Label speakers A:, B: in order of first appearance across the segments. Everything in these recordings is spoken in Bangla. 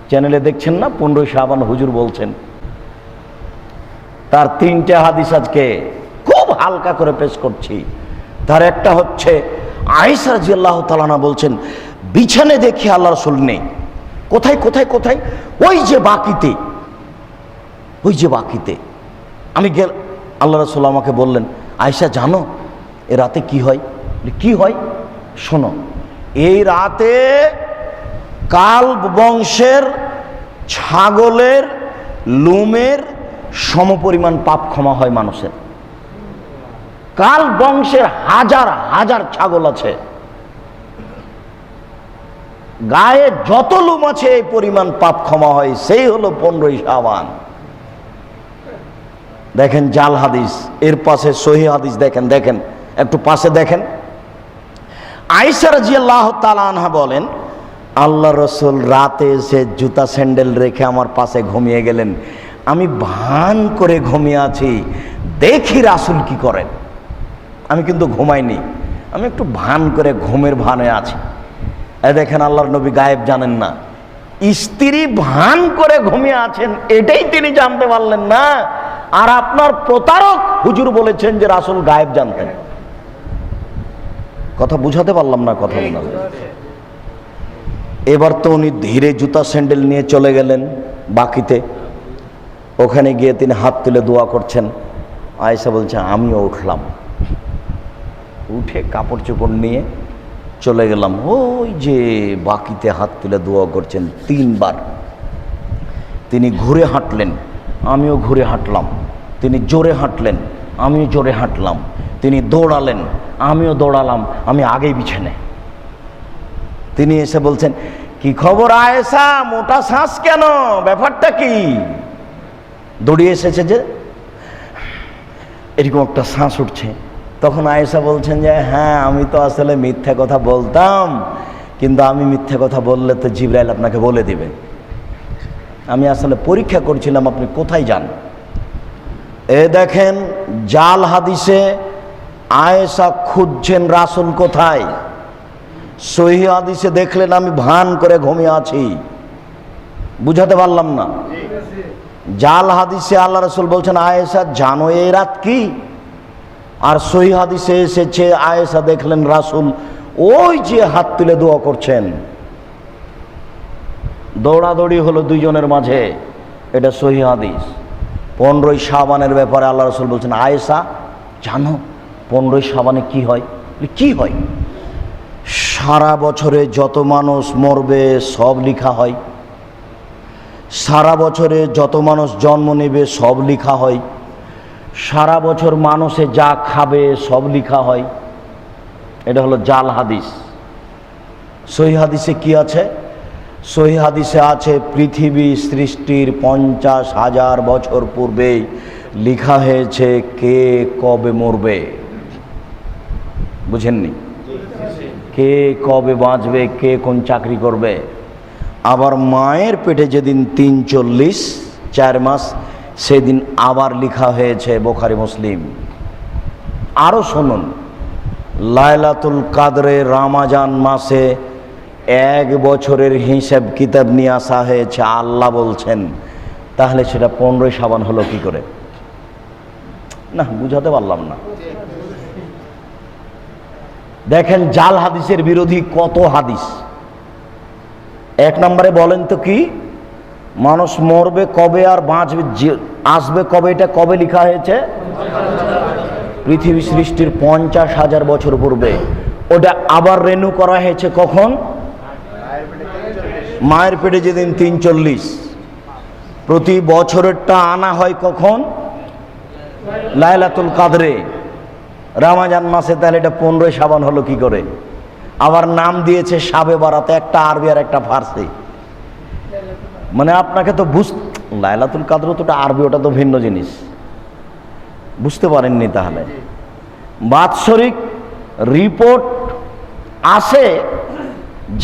A: চ্যানেলে দেখছেন না, 15 শাবান হুজুর বলছেন। তার 3টে হাদিস আজকে খুব হালকা করে পেশ করছি। তার একটা হচ্ছে আয়েশা রাদিয়াল্লাহু তাআলা আনহা বলছেন, বিছানে দেখি আল্লাহ রাসূল নেই। কোথায় কোথায় কোথায়? ওই যে বাকিতে, ওই যে বাকিতে। আমি গেল, আল্লাহ রাসূল আমাকে বললেন, আয়েশা জানো এ রাতে কি হয়? কি হয় শোনো, এই রাতে কালব বংশের ছাগলের লোমের সমপরিমাণ পাপ ক্ষমা হয় মানুষের। কালব বংশের হাজার হাজার ছাগল আছে, গায়ে যত লোম আছে এই পরিমাণ পাপ ক্ষমা হয়। সেই হলো 15 শাবান। দেখেন জাল হাদিস, এর পাশে সহিহ হাদিস দেখেন, দেখেন একটু পাশে দেখেন। আয়েশা রাদিয়াল্লাহু তাআলা আনহা বলেন, আল্লাহ রসুল রাতে এসে জুতা স্যান্ডেল রেখে আমার পাশে ঘুমিয়ে গেলেন। আমি ভান করে ঘুমিয়ে আছি, দেখি রাসূল কি করেন। আমি কিন্তু ঘুমাইনি, আমি একটু ভান করে ঘুমের ভানে আছি। দেখেন আল্লাহর নবী গায়েব জানেন না, স্ত্রী ভান করে ঘুমিয়ে আছেন এটাই তিনি জানতে পারলেন না। আর আপনার প্রতারক হুজুর বলেছেন যে রাসূল গায়েব জানতেন। কথা বুঝাতে পারলাম না? কথা বলা। এবার তো উনি ধীরে জুতা স্যান্ডেল নিয়ে চলে গেলেন বাকিতে। ওখানে গিয়ে তিনি হাত তুলে দোয়া করছেন। আয়েশা বলছে, আমিও উঠলাম, উঠে কাপড় চোপড় নিয়ে চলে গেলাম। ওই যে বাকিতে হাত তুলে দোয়া করছেন 3 বার। তিনি ঘুরে হাঁটলেন, আমিও ঘুরে হাঁটলাম। তিনি জোরে হাঁটলেন, আমিও জোরে হাঁটলাম। তিনি দৌড়ালেন, আমিও দৌড়ালাম। আমি আগেই বিছানে। তিনি এসে বলছেন, কি খবর আয়েশা, মোটা শ্বাস কেন, ব্যাপারটা কি? দৌড়িয়ে এসেছে যে এরকম একটা শ্বাস উঠছে। তখন আয়েশা বলছেন যে হ্যাঁ, আমি তো আসলে মিথ্যা কথা বলতাম, কিন্তু আমি মিথ্যা কথা বললে তো জিবরাইল আপনাকে বলে দিবে। আমি আসলে পরীক্ষা করছিলাম আপনি কোথায় যান। এ দেখেন জাল হাদিসে আয়েশা খুঁজছেন রাসূল কোথায়। সহিহ হাদিসে দেখলেন আমি ভান করে ঘুমিয়ে আছি। বুঝাতে পারলাম না? জাল হাদিসে আল্লাহ রাসূল বলছেন, আয়েশা জানো এই রাত কি? আর সহিহ হাদিসে এসেছে আয়েশা দেখলেন রাসূল ওই যে হাত তুলে দোয়া করছেন। দৌড়াদৌড়ি হলো দুইজনের মাঝে, এটা সহিহ হাদিস। 15 শাবানের ব্যাপারে আল্লাহ রাসূল বলছেন, আয়েশা জানো 15 শাবানে কি হয়? কি হয়? সারা বছরে যত মানুষ মরবে সব লেখা হয়, সারা বছরে যত মানুষ জন্ম নেবে সব লেখা হয়, সারা বছর মানুষে যা খাবে সব লেখা হয়। এটা হলো জাল হাদিস। সহিহ হাদিসে কি আছে? সহিহ হাদিসে আছে পৃথিবী সৃষ্টির 50,000 বছর পূর্বে লেখা হয়েছে কে কবে মরবে। বুঝেননি? কে কবে বাঁচবে, কে কোন চাকরি করবে। আবার মায়ের পেটে যেদিন 340 4 মাস, সেদিন আবার লেখা হয়েছে বুখারী মুসলিম। আরও শুনুন, লাইলাতুল কাদরে রমাজান মাসে 1 বছরের হিসাব কিতাব নিয়ে আসা হয়েছে, আল্লাহ বলছেন। তাহলে সেটা 15 শাবান হলো কি করে? না, বুঝাতে পারলাম না। দেখেন জাল হাদিসের বিরোধী কত হাদিস। 1 নম্বরে বলেন তো কি, মানুষ মরবে কবে আর বাঁচবে আসবে কবে, এটা কবে লেখা হয়েছে? পৃথিবী সৃষ্টির 50,000 বছর পূর্বে। ওটা আবার রেনু করা হয়েছে কখন? মায়ের পেটে যেদিন 340। প্রতি বছরেরটা আনা হয় কখন? লাইলাতুল কাদরে রমাজান মাসে। তাহলে এটা 15 শাবান হলো কি করে? আবার নাম দিয়েছে শাবে বারাত, একটা আরবি আর একটা ফার্সি। মানে আপনাকে তো লাইলাতুল কাদর তো আরবি, ওটা তো ভিন্ন জিনিস। বুঝতে পারেননি? তাহলে বাৎসরিক রিপোর্ট আসে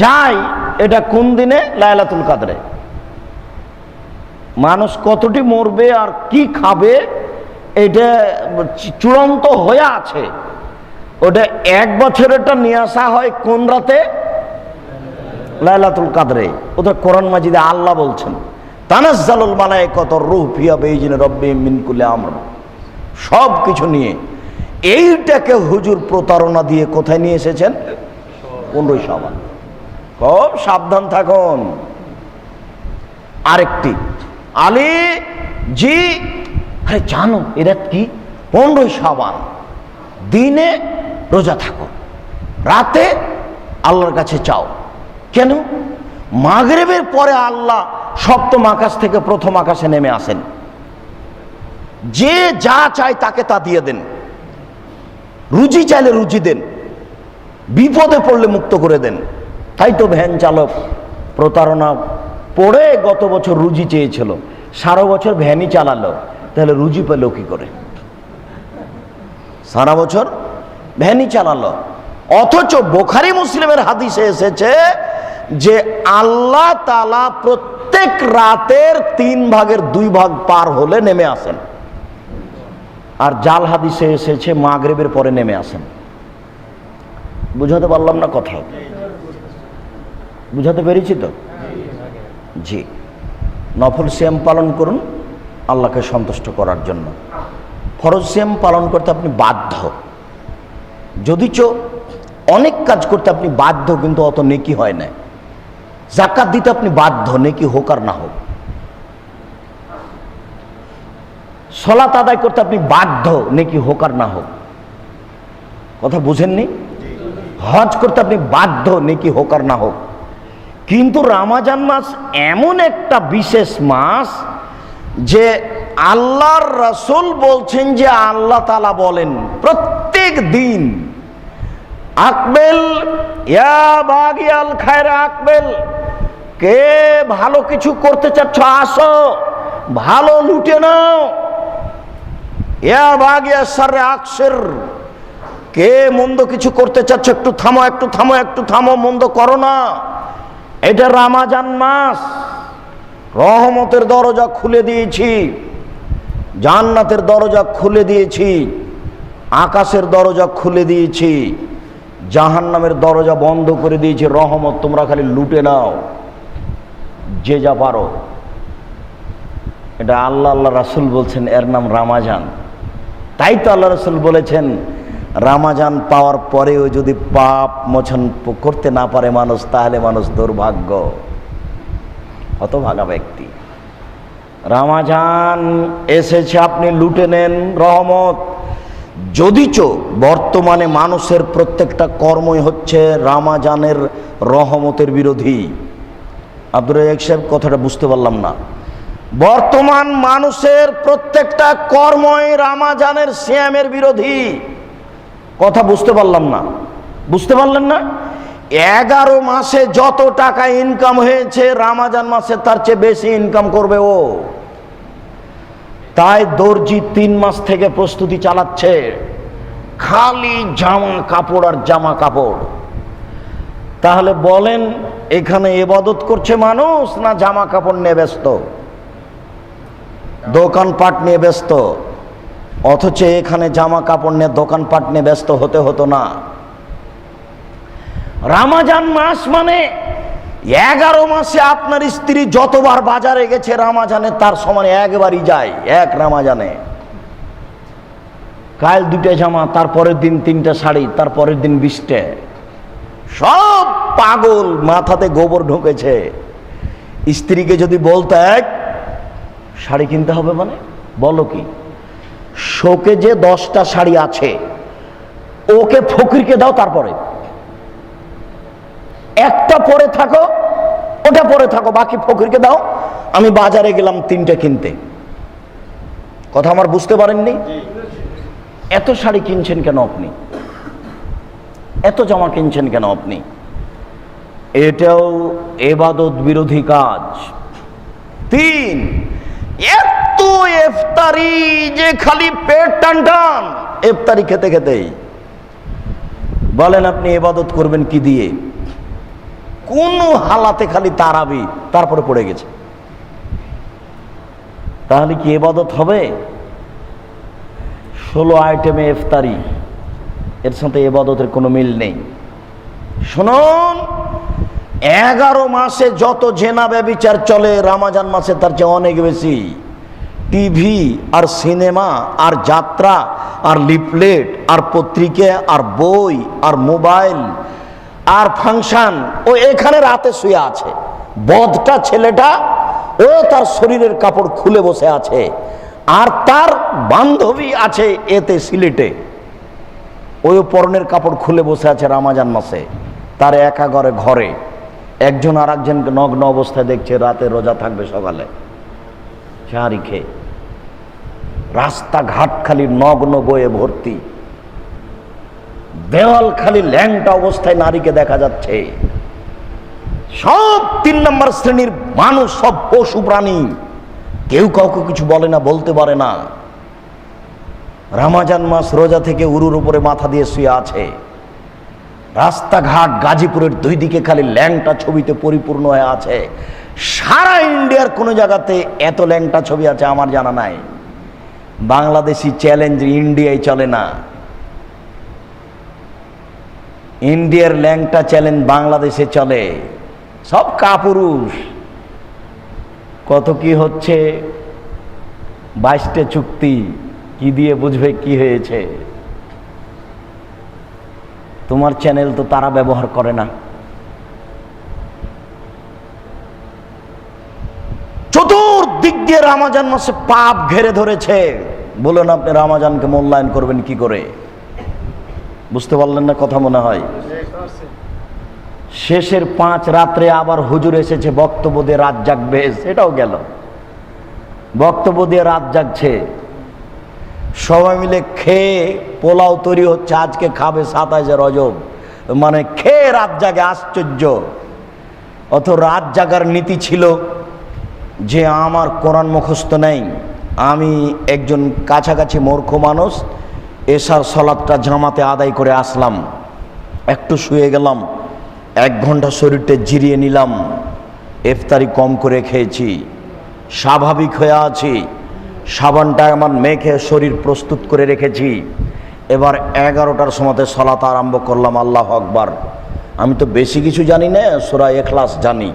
A: যায় এটা কোন দিনে? লাইলাতুল কাদরে। মানুষ কতটি মরবে আর কি খাবে এটা চূড়ান্ত হয়ে আছে। ওটা 1 বছরেরটা নিয়ে আসা হয় কোন রাতে? লাইলাতুল কাদরে। ওটা কোরআন মাজিদে আল্লাহ বলছেন তানাজ্জালুল মালায়েকাতুর রূহ ফিহা বিইজনি রাব্বিহিম মিন কুল্লি আমর, সব কিছু নিয়ে। এইটাকে হুজুর প্রতারণা দিয়ে কোথায় নিয়ে এসেছেন? 15 শাবান। খুব সাবধান থাকুন। আরেকটি আলী জি, আরে জানো এটা কি? 15 শাবান দিনে রোজা থাকো, রাতে আল্লাহর কাছে চাও। কেন? মাগরিবের পরে আল্লাহ সপ্তম আকাশ থেকে প্রথম আকাশে নেমে আসেন, যে যা চায় তাকে তা দিয়ে দেন। রুজি চাইলে রুজি দেন, বিপদে পড়লে মুক্ত করে দেন। তাই তো ভ্যান চালক প্রতারণা পড়ে গত বছর রুজি চেয়েছিল, সারা বছর ভ্যানই চালালো, তাহলে রুজি পেল কি করে? সারা বছর ভ্যানই চালালো। অথচ বুখারী মুসলিমের হাদিসে এসেছে যে আল্লাহ তাআলা প্রত্যেক রাতের 3 ভাগের 2 ভাগ পার হলে নেমে আসেন। আর জাল হাদিসে এসেছে মাগরিবের পরে নেমে আসেন। বুঝাতে পারলাম না কথা? বুঝাতে পেরেছি তো? জি। নফল সিয়াম পালন করুন আল্লাহকে সন্তুষ্ট করার জন্য। ফরজ সিয়াম পালন করতে আপনি বাধ্য, যদিচ অনেক কাজ করতে আপনি বাধ্য, কিন্তু অত নেকি হয় না। যাকাত দিতে আপনি বাধ্য, নেকি হোক আর না হোক। সালাত আদায় করতে আপনি বাধ্য, নেকি হোক আর না হোক। কথা বুঝেননি? হজ করতে আপনি বাধ্য, নেকি হোক আর না হোক। কিন্তু রমজান মাস এমন একটা বিশেষ মাস যে আল্লাহর রাসূল বলছেন যে আল্লাহ তাআলা বলেন প্রত্যেক দিন, আকবেল ইয়া বাগিয়াল খায়র আকবেল, কে ভালো কিছু করতে চাচ্ছ আসো, ভালো লুটে নাও। ইয়া বাগিয়া শাররে আকসির, কে মন্দ কিছু করতে চাচ্ছ একটু থামো, একটু থামো, একটু থামো, মন্দ করো না। এটা রমজান মাস, রহমতের দরজা খুলে দিয়েছি, জান্নাতের দরজা খুলে দিয়েছি, আকাশের দরজা খুলে দিয়েছি, জাহান্নামের দরজা বন্ধ করে দিয়েছি। রহমত তোমরা খালি লুটে নাও, যে যা পারো। এটা আল্লাহ রাসূল বলছেন, এর নাম রমজান। তাই তো আল্লাহ রাসূল বলেছেন রমজান পাওয়ার পরেও যদি পাপ মোচন করতে না পারে মানুষ, তাহলে মানুষ দুর্ভাগ্য, হতভাগা ব্যক্তি। রমজান এসেছে, আপনি লুটে নেন রহমত। যদিচ বর্তমানে মানুষের প্রত্যেকটা কর্মই হচ্ছে রমজানের রহমতের বিরোধী। আব্দুর রাজ্জাক সাহেব, কথাটা বুঝতে পারলাম না। বর্তমান মানুষের প্রত্যেকটা কর্মই রমজানের সিয়ামের বিরোধী। কথা বুঝতে পারলাম না? বুঝতে পারলেন না? 11 মাসে যত টাকা ইনকাম হয়েছে, রমজান মাসে তার চেয়ে বেশি ইনকাম করবে ও। তাই দর্জি 3 মাস থেকে প্রস্তুতি চালাচ্ছে, খালি জামা কাপড় আর জামা কাপড়। তাহলে বলেন, এখানে ইবাদত করছে মানুষ না জামা কাপড় নিয়ে ব্যস্ত, দোকানপাট নিয়ে ব্যস্ত? অথচ এখানে জামা কাপড় নিয়ে দোকানপাট নিয়ে ব্যস্ত হতে হতো না। রমজান মাস মানে 11 মাসে আপনার স্ত্রী যতবার বাজারে গেছে রমজানে তার সমান একবারই যায়, এক রমজানে। কাল 2টা জামা, তারপরের দিন 3টা শাড়ি, তারপরের দিন 20টা। সব পাগল, মাথাতে গোবর ঢুকেছে। স্ত্রীকে যদি বলতে শাড়ি কিনতে হবে, মানে বলো কি, শোকে যে 10টা শাড়ি আছে ওকে ফকিরকে দাও, তারপরে একটা পরে থাকো, ওটা পরে থাকো, বাকি ফকিরকে দাও, আমি বাজারে গেলাম 3টা কিনতে। কথা আমার বুঝতে পারেননি? এত শাড়ি কিনছেন কেন আপনি? এত জামা কিনছেন কেন আপনি? এটাও ইবাদত বিরোধী কাজ। 3, এত ইফতারি যে খালি পেট টান টান, ইফতারি খেতে খেতেই। বলেন আপনি ইবাদত করবেন কি দিয়ে? কোন হালাতে খালি তারাবি, তারপরে পড়ে গেছে, তাহলে কি ইবাদত হবে? 16 আইটেমে ইফতারি, এর সাথে ইবাদতের কোনো মিল নেই। শুনুন, 11 মাসে যত জেনা ব্যভিচার চলে রমজান মাসে তার চেয়ে অনেক বেশি। টিভি আর সিনেমা আর যাত্রা আর লিফলেট আর পত্রিকা আর বই আর মোবাইল আর ফাংশন, ও এখানে রাতে শুয়ে আছে। বদটা ছেলেটা ও তার শরীরের কাপড় খুলে বসে আছে, আর তার বান্ধবী আছে এতে সিলেটে, ওই পরনের কাপড় খুলে বসে আছে রমজান মাসে। তার একা ঘরে একজন আর একজনকে নগ্ন অবস্থায় দেখছে, রাতে রোজা থাকবে, সকালে সাহারি খেয়ে। রাস্তাঘাট খালি নগ্ন বয়ে ভর্তি, দেওয়াল খালি ল্যাংটা অবস্থায় নারীকে দেখা যাচ্ছে। সব 3 নম্বর শ্রেণীর মানুষ, সব পশু প্রাণী, কেউ কাউকে কিছু বলে না, বলতে পারে না। রমজান মাস রোজা থেকে উরুর উপরে মাথা দিয়ে শুয়ে আছে। রাস্তাঘাট গাজীপুরের 2 দিকে খালি ল্যাংটা ছবিতে পরিপূর্ণ হয়ে আছে। সারা ইন্ডিয়ার কোনো জায়গাতে এত ল্যাংটা ছবি আছে আমার জানা নাই। বাংলাদেশি চ্যালেঞ্জ ইন্ডিয়ায় চলে না, ইন্ডিয়ার ল্যাংটা চ্যালেঞ্জ বাংলাদেশে চলে। সব কাপুরুষ। কত কি হচ্ছে, 22টে চুক্তি, কি দিয়ে বুঝবে কি হয়েছে? তোমার চ্যানেল তো তারা ব্যবহার করে না। চতুর্দিক দিয়ে রমজান মাসে পাপ ঘেরে ধরেছে। বলুন আপনি রমজানকে মূল্যায়ন করবেন কি করে? বুঝতে পারলেন না কথা মনে হয়। শেষের 5 রাত্রে আবার হুজুর এসেছে বক্তব্য দিয়ে রাত জাগবে, সেটাও গেল। বক্তব্য দিয়ে রাত জাগছে, সবাই মিলে খেয়ে পোলাও তৈরি হচ্ছে, আজকে খাবে 27 রজব, মানে খেয়ে রাত জাগে। আশ্চর্য। অত রাত জাগার নীতি ছিল যে আমার কোরআন মুখস্থ নেই, আমি একজন কাছাকাছি মূর্খ মানুষ, এশার সালাতটা জামাতে আদায় করে আসলাম, একটু শুয়ে গেলাম, 1 ঘন্টা শরীরটা জিরিয়ে নিলাম, ইফতারি কম করে খেয়েছি, স্বাভাবিক হয়ে আছি, সাবানটা আমার মেখে শরীর প্রস্তুত করে রেখেছি। এবার 11টার সময়তে সালাত আরম্ভ করলাম। আল্লাহু আকবার। আমি তো বেশি কিছু জানি না, সূরা ইখলাস জানি।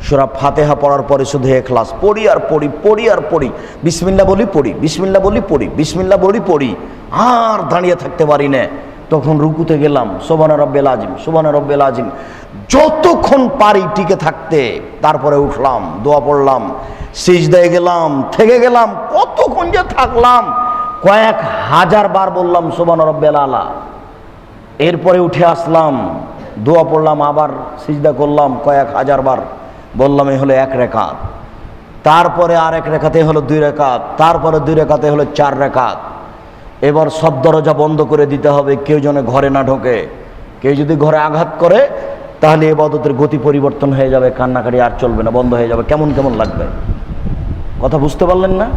A: সূরা ফাতিহা পড়ার পরে শুধু ইখলাস পড়ি আর পড়ি, পড়ি আর পড়ি, বিসমিল্লাহ বলি পড়ি, বিসমিল্লাহ বলি পড়ি, বিসমিল্লাহ বলি পড়ি, আর দাঁড়িয়ে থাকতে পারি না। তখন রুকুতে গেলাম, সুবহানা রাব্বিল আযীম, সুবহানা রাব্বিল আযীম, যতক্ষণ পারি টিকে থাকতে। তারপরে উঠলাম, দোয়া পড়লাম, সিজদায় গেলাম, থেকে গেলাম, কতক্ষণ যে থাকলাম, কয়েক হাজার বার বললাম সুবহানা রাব্বিল আলা। এরপরে উঠে আসলাম, দোয়া পড়লাম, আবার সিজদা করলাম, কয়েক হাজার বার বললাম। এই হলো 1 রাকাত। তারপরে আর 1 রাকাতে হলো 2 রাকাত, তারপরে 2 রাকাতে হলো 4 রাকাত। এবার সব দরজা বন্ধ করে দিতে হবে, কেউ যেন ঘরে না ঢোকে। কেউ যদি ঘরে আঘাত করে তাহলে ইবাদতের গতি পরিবর্তন হয়ে যাবে, কান্নাকাটি আর চলবে না, বন্ধ হয়ে যাবে। কেমন কেমন লাগবে, কথা বুঝতে পারলেন না?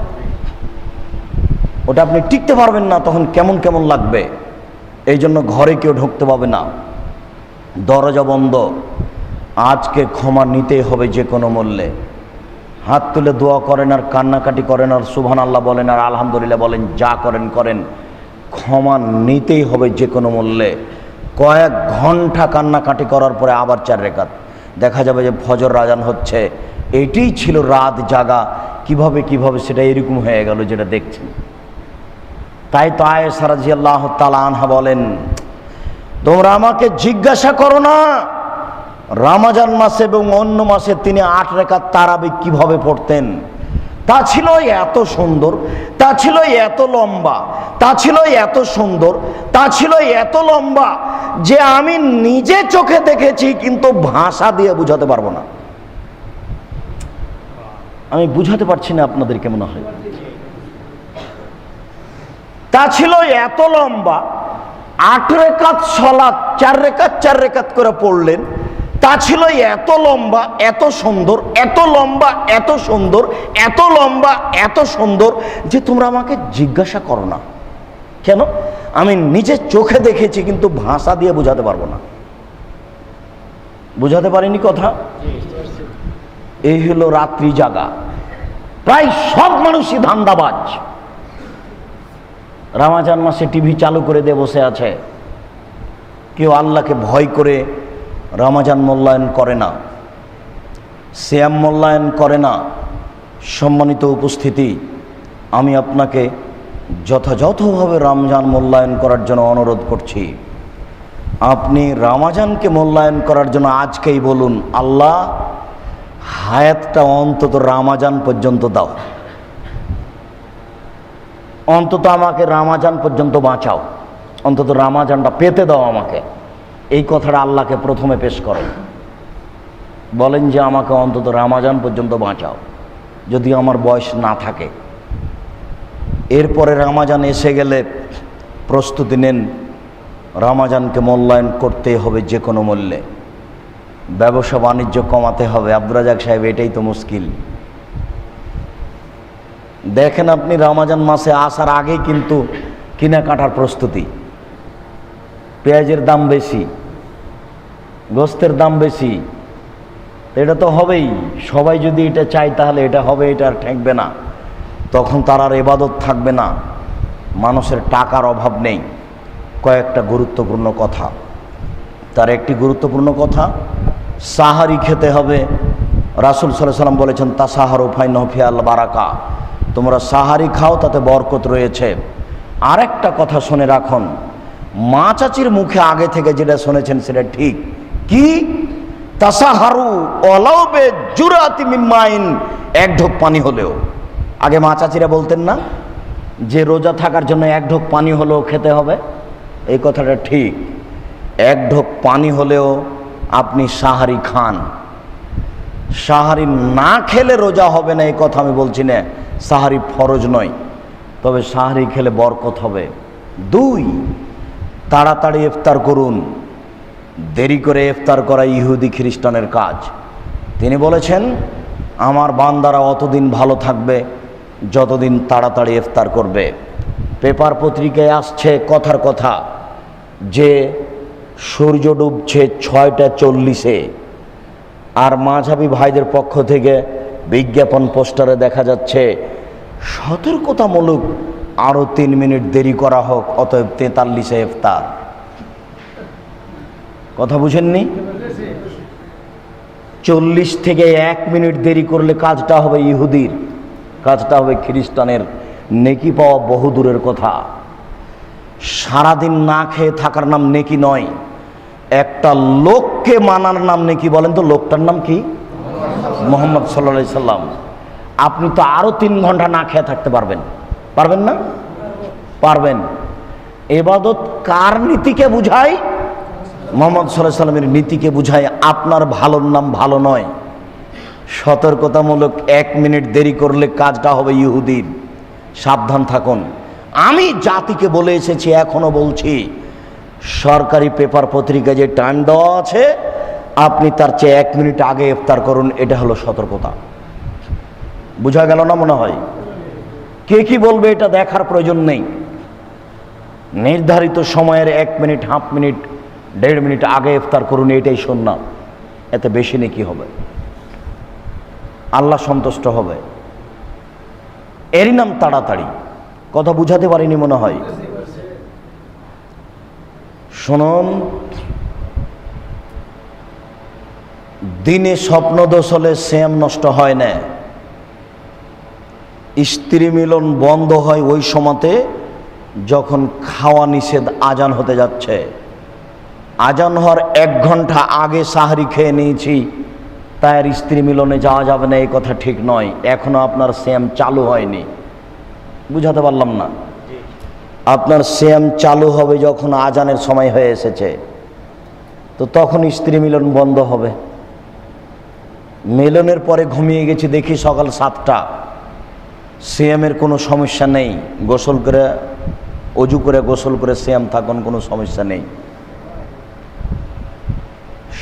A: ওটা আপনি টিকতে পারবেন না, তখন কেমন কেমন লাগবে। এই জন্য ঘরে কেউ ঢুকতে পাবে না, দরজা বন্ধ। আজকে ক্ষমা নিতেই হবে যে কোনো মূল্যে। হাত তুলে দোয়া করেন আর কান্নাকাটি করেন আর সুবহানাল্লাহ বলেন আর আলহামদুলিল্লাহ বলেন, যা করেন করেন, ক্ষমা নিতেই হবে যে কোনো মূল্যে। কয়েক ঘন্টা কান্নাকাটি করার পরে আবার 4 রাকাত, দেখা যাবে যে ফজর আযান হচ্ছে। এটাই ছিল রাত জাগা। কিভাবে কিভাবে সেটা এরকম হয়ে গেল যেটা দেখছেন। তাই তো আয়েশা রাদিয়াল্লাহু তাআলা আনহা বলেন, তোমরা আমাকে জিজ্ঞাসা করো না রমজান মাসে এবং অন্য মাসে তিনি 8 রাকাত তারাবি কিভাবে পড়তেন। তা ছিল এত সুন্দর, তা ছিল এত লম্বা, তা ছিল এত সুন্দর, তা ছিল এত লম্বা যে আমি নিজে চোখে দেখেছি, কিন্তু ভাষা দিয়ে বুঝাতে পারবো না। আমি বুঝাতে পারছি না, আপনাদের কেমন হয়। তা ছিল এত লম্বা, 8 রাকাত সালাত 4 রাকাত 4 রাকাত করে পড়লেন। তা ছিল এত লম্বা, এত সুন্দর, এত লম্বা, এত সুন্দর, এত লম্বা, এত সুন্দর যে তোমরা আমাকে জিজ্ঞাসা করো না। কেন? আমি নিজে চোখে দেখেছি, কিন্তু ভাষা দিয়ে বোঝাতে পারবো না। বুঝাতে পারিনি কথা। এই হলো রাত্রি জাগা। প্রায় সব মানুষই ধান্দাবাজ। রমজান মাসে টিভি চালু করে দিয়ে বসে আছে। কেউ আল্লাহকে ভয় করে রমজান মূল্যায়ন করে না, সিয়াম মূল্যায়ন করে না। সম্মানিত উপস্থিতি, আমি আপনাকে যথাযথভাবে রমজান মূল্যায়ন করার জন্য অনুরোধ করছি। আপনি রমজানকে মূল্যায়ন করার জন্য আজকেই বলুন, আল্লাহ হায়াতটা অন্তত রমজান পর্যন্ত দাও, অন্তত আমাকে রমজান পর্যন্ত বাঁচাও, অন্তত রমজানটা পেতে দাও আমাকে। এই কথাটা আল্লাহকে প্রথমে পেশ করেন, বলেন যে আমাকে অন্তত রমজান পর্যন্ত বাঁচাও, যদি আমার বয়স না থাকে। এরপরে রমজান এসে গেলে প্রস্তুতি নেন, রমজানকে মূল্যায়ন করতে হবে যে কোনো মূল্যে। ব্যবসা বাণিজ্য কমাতে হবে। আব্দুর রাজাক সাহেব, এটাই তো মুশকিল। দেখেন আপনি রমজান মাসে আসার আগেই কিন্তু কেনাকাটার প্রস্তুতি। পেঁয়াজের দাম বেশি, গোস্তের দাম বেশি, এটা তো হবেই। সবাই যদি এটা চায় তাহলে এটা হবে, এটা আর ঠেকবে না। তখন তার আর ইবাদত থাকবে না, মানুষের টাকার অভাব নেই। কয়েকটা গুরুত্বপূর্ণ কথা, তার একটি গুরুত্বপূর্ণ কথা, সাহারি খেতে হবে। রাসূল সাল্লাল্লাহু আলাইহি ওয়াসাল্লাম বলেছেন, তাসাহারু ফাইন্নাহু ফিল বারাকা, তোমরা সাহারি খাও, তাতে বরকত রয়েছে। আরেকটা কথা শুনে রাখুন, মা চাচির মুখে আগে থেকে যেটা শুনেছেন সেটা ঠিক। কি? তাসাহারু ওয়ালাউ বিজুরাতি মিন মাইন, এক ঢোক পানি হলেও। আগে মা চাচিরা বলতেন না যে রোজা থাকার জন্য এক ঢোক পানি হলেও খেতে হবে? এই কথাটা ঠিক। এক ঢোক পানি হলেও আপনি সাহারি খান। সাহারি না খেলে রোজা হবে না এই কথা আমি বলছি না, সাহারি ফরজ নয়, তবে সাহারি খেলে বরকত হবে। 2, তাড়াতাড়ি ইফতার করুন। দেরি করে ইফতার করা ইহুদি খ্রিস্টানের কাজ। তিনি বলেছেন, আমার বান্দারা অতদিন ভালো থাকবে যতদিন তাড়াতাড়ি ইফতার করবে। পেপার পত্রিকায় আসছে কথার কথা যে সূর্য ডুবছে 6টা 40-এ, আর মাঝহাবি ভাইদের পক্ষ থেকে বিজ্ঞাপন পোস্টারে দেখা যাচ্ছে সতর্কতামূলক আরও 3 মিনিট দেরি করা হোক, অতএব 43-এ ইফতার। কথা বুঝেননি? 40 থেকে 1 মিনিট দেরি করলে কাজটা হবে ইহুদির, কাজটা হবে খ্রিস্টানের। নেকি পাওয়া বহু দূরের কথা। সারাদিন না খেয়ে থাকার নাম নেকি নয়, একটা লোককে মানার নাম নেকি। বলেন তো লোকটার নাম কি? মুহাম্মদ সাল্লাল্লাহু আলাইহি সাল্লাম। আপনি তো আরো 3 ঘন্টা না খেয়ে থাকতে পারবেন, পারবেন না? পারবেন। ইবাদত কার নীতিকে বুঝায়? মুহাম্মদ সাল্লাল্লাহু আলাইহি সাল্লামের নীতিকে বুঝায়। আপনার ভালোর নাম ভালো নয়। সতর্কতামূলক 1 মিনিট দেরি করলে কাজটা হবে ইহুদির। সাবধান থাকুন। আমি জাতিকে বলে এসেছি, এখনো বলছি, সরকারি পেপার পত্রিকায় যে টাইম দেওয়া আছে আপনি তার চেয়ে 1 মিনিট আগে ইফতার করুন। এটা হলো সতর্কতা। বুঝা গেল না মনে হয়? কে কি বলবে এটা দেখার প্রয়োজন নেই। নির্ধারিত সময়ের 1 মিনিট, হাফ মিনিট, 1.5 মিনিট আগে ইফতার করুন, এটাই সুন্নাত। এতে বেশি নেকি হবে, আল্লাহ সন্তুষ্ট হবে। এরই নাম তাড়াতাড়ি। কথা বুঝাতে পারিনি মনে হয়। শুনুন, দিনে স্বপ্নদোষ হলে সিয়াম নষ্ট হয় না। স্ত্রী মিলন বন্ধ হয় ওই সময়তে যখন খাওয়া নিষেধ, আজান হতে যাচ্ছে। আজান হওয়ার 1 ঘন্টা আগে সাহারি খেয়ে নিয়েছি, তাই আর স্ত্রী মিলনে যাওয়া যাবে না, এই কথা ঠিক নয়। এখনো আপনার সিয়াম চালু হয়নি। বুঝাতে পারলাম না? আপনার সিয়াম চালু হবে যখন আজানের সময় হয়ে এসেছে, তো তখন স্ত্রী মিলন বন্ধ হবে। মিলনের পরে ঘুমিয়ে গেছি, দেখি সকাল 7টা, সিয়ামের কোনো সমস্যা নেই। গোসল করে, অজু করে গোসল করে সিয়াম থাকুন, কোনো সমস্যা নেই।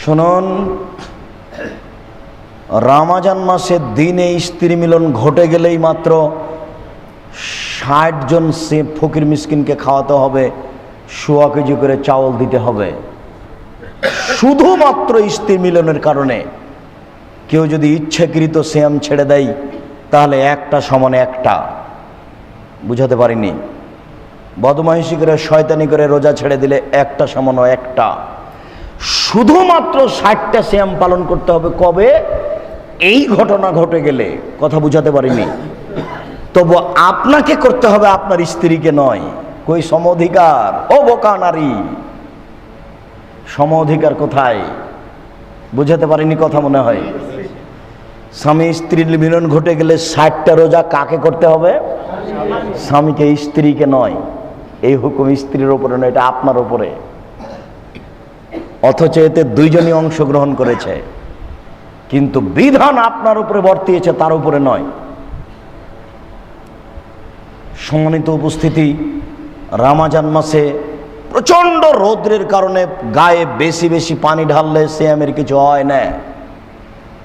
A: শুনুন, রমজান মাসে দিনে স্ত্রী মিলন ঘটে গেলেই মাত্র 60 জন ফকির মিসকিনকে খাওয়াতে হবে, 1.25 কেজি করে চাউল দিতে হবে। শুধুমাত্র স্ত্রী মিলনের কারণে কেউ যদি ইচ্ছাকৃত সিয়াম ছেড়ে দেয় তাহলে 1টা সমানে 1টা। বুঝাতে পারিনি? বদমাইশি করে, শয়তানি করে রোজা ছেড়ে দিলে 1টা সমান 1টা। শুধুমাত্র 60টা সিয়াম পালন করতে হবে কবে? এই ঘটনা ঘটে গেলে। কথা বুঝাতে পারিনি? তবু আপনাকে করতে হবে, আপনার স্ত্রীকে নয়। কই সম অধিকার? ও বোকা নারী, সম অধিকার কোথায়? বুঝাতে পারিনি কথা মনে হয়। স্বামী স্ত্রীর মিলন ঘটে গেলে 60টা রোজা কাকে করতে হবে? স্বামীকে, স্ত্রীকে নয়। এই হুকুম স্ত্রীর উপরে নয়, এটা আপনার উপরে। অথচ এতে দুইজনই অংশগ্রহণ করেছে, কিন্তু বিধান আপনার উপরে বর্তিয়েছে, তার উপরে নয়। সম্মানিত উপস্থিতি, রমজান মাসে প্রচণ্ড রৌদ্রের কারণে গায়ে বেশি বেশি পানি ঢাললে সিয়ামের কিছু হয় না।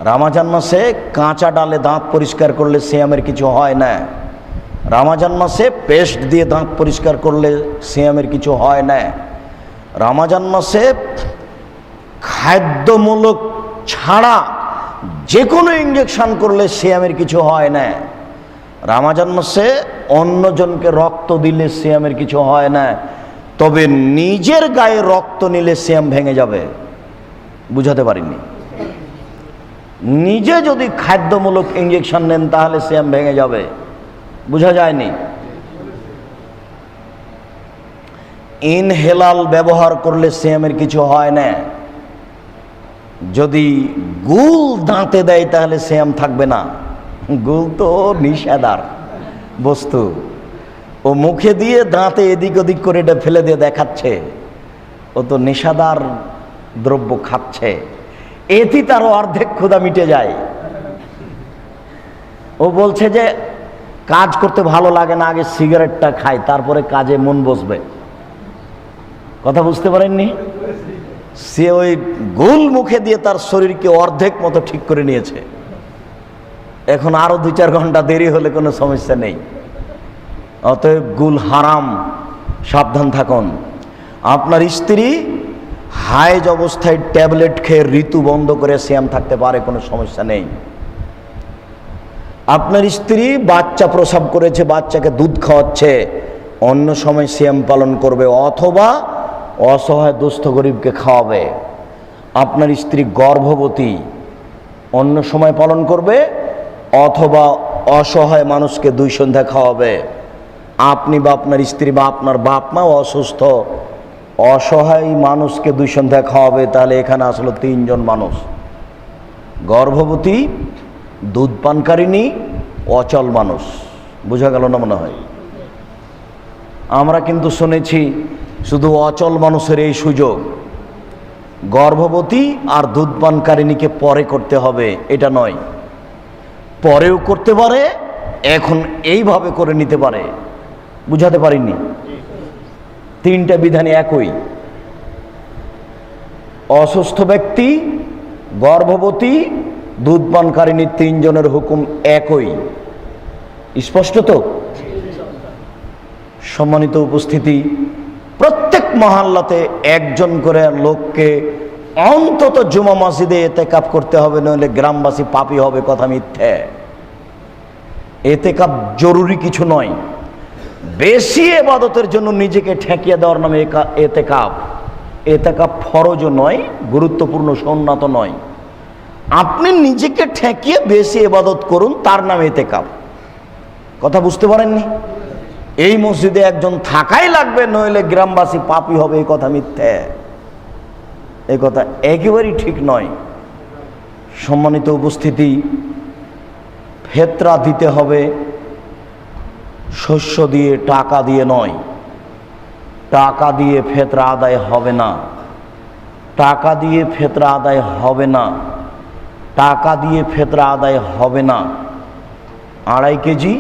A: রমজান মাসে কাঁচা ডালে দাঁত পরিষ্কার করলে সিয়ামের কিছু হয় না। রমজান মাসে পেস্ট দিয়ে দাঁত পরিষ্কার করলে সিয়ামের কিছু হয় না। রমজান মাসে খাদ্যমূলক ছাড়া যে কোনো ইঞ্জেকশন করলে সিয়ামের কিছু হয় না। রমজান মাসে অন্যজনকে রক্ত দিলে সিয়ামের কিছু হয় না, তবে নিজের গায়ে রক্ত নিলে সিয়াম ভেঙে যাবে। বুঝাতে পারিনি? নিজে যদি খাদ্যমূলক ইঞ্জেকশন নেন তাহলে সিয়াম ভেঙে যাবে। বুঝা যায়নি? ইনহেলাল ব্যবহার করলে সিয়ামের কিছু হয় না। যদি গুল দাঁতে দেয় তাহলে সিয়াম থাকবে না। গুল তো নিষেধার বস্তু, ও মুখে দিয়ে দাঁতে এদিক ওদিক করে এটা ফেলে দিয়ে দেখাচ্ছে, ও তো নেশাদার দ্রব্য খাচ্ছে। এতে তারও অর্ধেক ক্ষুধা মিটে যায়। ও বলছে যে কাজ করতে ভালো লাগে না, আগে সিগারেটটা খাই, তারপরে কাজে মন বসবে। কথা বুঝতে পারেননি? সে ওই গুল মুখে দিয়ে তার শরীরকে অর্ধেক মতো ঠিক করে নিয়েছে। এখন আরো 2-4 ঘন্টা দেরি হলে কোনো সমস্যা নেই। অতএব গুল হারাম, সাবধান থাকুন। আপনার স্ত্রী হাইজ অবস্থায় ট্যাবলেট খেয়ে ঋতু বন্ধ করে সিয়াম থাকতে পারে, কোনো সমস্যা নেই। আপনার স্ত্রী বাচ্চা প্রসব করেছে, বাচ্চাকে দুধ খাওয়াচ্ছে, অন্য সময় সিয়াম পালন করবে, অথবা অসহায় দুস্থ গরিবকে খাওয়াবে। আপনার স্ত্রী গর্ভবতী, অন্য সময় পালন করবে, অথবা অসহায় মানুষকে 2 সন্ধ্যা খাওয়াবে। আপনি বা আপনার স্ত্রী বা আপনার বাপ মা অসুস্থ, অসহায় মানুষকে 2 সন্ধ্যা খাওয়াবে। তাহলে এখানে আসলে 3 জন মানুষ: গর্ভবতী, দুধ পানকারিনী, অচল মানুষ। বোঝা গেল না মনে হয়? আমরা কিন্তু শুনেছি শুধু অচল মানুষের এই সুযোগ, গর্ভবতী আর দুধ পানকারিনীকে পরে করতে হবে এটা নয়, পরেও করতে পারে, এখন এইভাবে করে নিতে পারে। বুঝাতে পারিনি? 3টা বিধানই একই। অসুস্থ ব্যক্তি, গর্ভবতী, দুধ পানকারিনী, 3 জনের হুকুম একই। স্পষ্ট তো? সম্মানিত উপস্থিতি, প্রত্যেক মহল্লাতে 1 জন করে লোককে অন্তত জুমা মসজিদে এতেকাফ করতে হবে, নইলে গ্রামবাসী পাপী হবে। কথা মিথ্যে। এতেকাফ জরুরি কিছু নয়, বেশি ইবাদতের জন্য নিজেকে ঠেকিয়ে দেওয়ার নামে এতেকাফ। এতেকাফ ফরজও নয়, গুরুত্বপূর্ণ সুন্নাত নয়। আপনি নিজেকে ঠেকিয়ে বেশি ইবাদত করুন, তার নামে এতেকাফ। কথা বুঝতে পারেননি? এই মসজিদে 1 জন থাকাই লাগবে, নইলে গ্রামবাসী পাপী হবে, এই কথা মিথ্যে। এই কথা একেবারেই ঠিক নয়। সম্মানিত উপস্থিতি, ফিতরা দিতে হবে শস্য দিয়ে, টাকা দিয়ে নয়। টাকা দিয়ে ফিতরা আদায় হবে না। টাকা দিয়ে ফিতরা আদায় হবে না। টাকা দিয়ে ফিতরা আদায় হবে না। 2.5 কেজি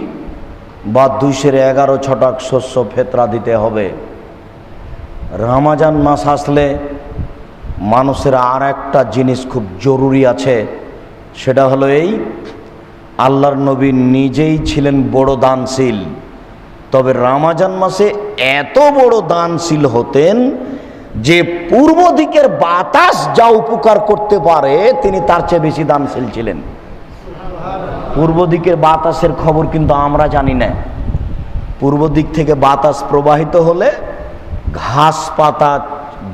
A: বা 211 ছটাক শস্য ফিতরা দিতে হবে। রমজান মাস আসলে মানুষের আর একটা জিনিস খুব জরুরি আছে, সেটা হলো এই: আল্লাহর নবী নিজেই ছিলেন বড় দানশীল, তবে রমজান মাসে এত বড় দানশীল হতেন যে পূর্ব দিকের বাতাস যা উপকার করতে পারে তিনি তার চেয়ে বেশি দানশীল ছিলেন। পূর্ব দিকের বাতাসের খবর কিন্তু আমরা জানি না। পূর্ব দিক থেকে বাতাস প্রবাহিত হলে ঘাস পাতা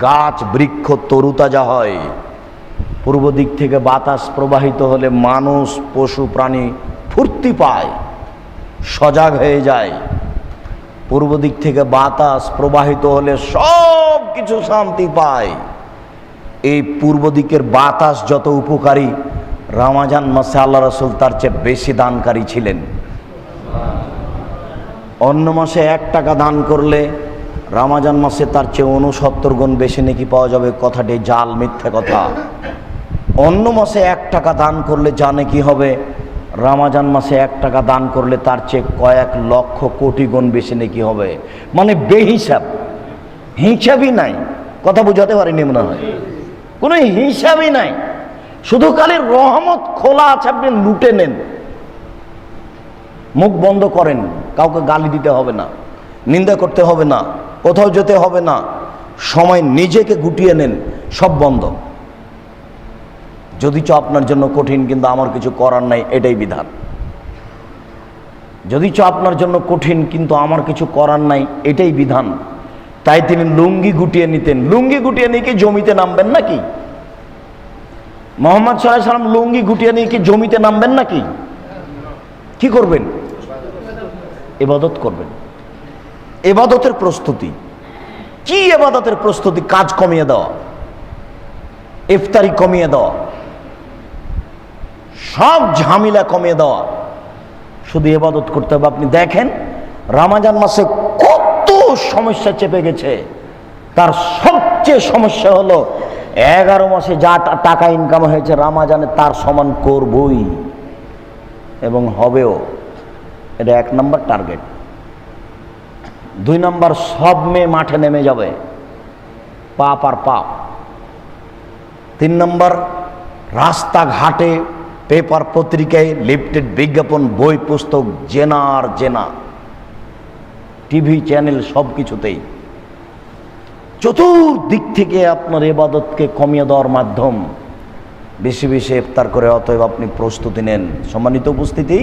A: গাছ বৃক্ষ তরুতাজা হয়। পূর্ব দিক থেকে বাতাস প্রবাহিত হলে মানুষ পশু প্রাণী ফুর্তি পায়, সজাগ হয়ে যায়। পূর্ব দিক থেকে বাতাস প্রবাহিত হলে সব কিছু শান্তি পায়। এই পূর্ব দিকের বাতাস যত উপকারী, রমজান মাসে আল্লাহ রাসূল তার চেয়ে বেশি দানকারী ছিলেন। অন্য মাসে 1 টাকা দান করলে রমজান মাসে তার চেয়ে 69 গুণ বেশি নেকি পাওয়া যাবে। কথাটি জাল, মিথ্যা কথা। অন্য মাসে 1 টাকা দান করলে জানে কি হবে, রমজান মাসে 1 টাকা দান করলে তার চেয়ে কয়েক লক্ষ কোটি গুণ বেশি নেকি হবে। মানে বেহিসাব, হিসাবই নাই। কথা বুঝাতে পারিনি মনে হয়, কোনো হিসাবই নাই। শুধু খালি রহমত খোলা আছে, আপনি লুটে নেন। মুখ বন্ধ করেন, কাউকে গালি দিতে হবে না, নিন্দা করতে হবে না, কোথাও যেতে হবে না, সময় নিজেকে গুটিয়ে নেন, সব বন্ধ। যদিচ আপনার জন্য কঠিন, কিন্তু আমার কিছু করার নাই, এটাই বিধান। যদিচ আপনার জন্য কঠিন, কিন্তু আমার কিছু করার নাই, এটাই বিধান। তাই তিনি লুঙ্গি গুটিয়ে নিতেন। লুঙ্গি গুটিয়ে নিয়ে কি জমিতে নামবেন নাকি? মুহাম্মদ সাল্লাল্লাহু আলাইহি ওয়াসাল্লাম লুঙ্গি গুটিয়ে নিয়ে কি জমিতে নামবেন নাকি? কি করবেন? ইবাদত করবেন। ইবাদতের প্রস্তুতি কি? ইবাদতের প্রস্তুতি কাজ কমিয়ে দেওয়া, ইফতারি কমিয়ে দেওয়া, সব ঝামেলা কমিয়ে দেওয়া, শুধু ইবাদত করতে হবে। আপনি দেখেন রমজান মাসে কত সমস্যা চেপে গেছে। তার সবচেয়ে সমস্যা হলো 11 মাসে যা টাকা ইনকাম হয়েছে রমজানে তার সমান করবই এবং হবেও। এটা 1 নম্বর টার্গেট। 2 নম্বর, সব মেয়ে মাঠে নেমে যাবে, পাপ আর পাপ। 3 নম্বর, রাস্তাঘাটে, পেপার পত্রিকায়, লিফটেড বিজ্ঞাপন, বই পুস্তক, জেনা আর জেনা, টিভি চ্যানেল, সব কিছুতেই। চতুর্দিক থেকে আপনার ইবাদতকে কমিয়ে দেওয়ার মাধ্যম। বেশি বেশি ইফতার করে, অতএব আপনি প্রস্তুতি নেন। সম্মানিত উপস্থিতি,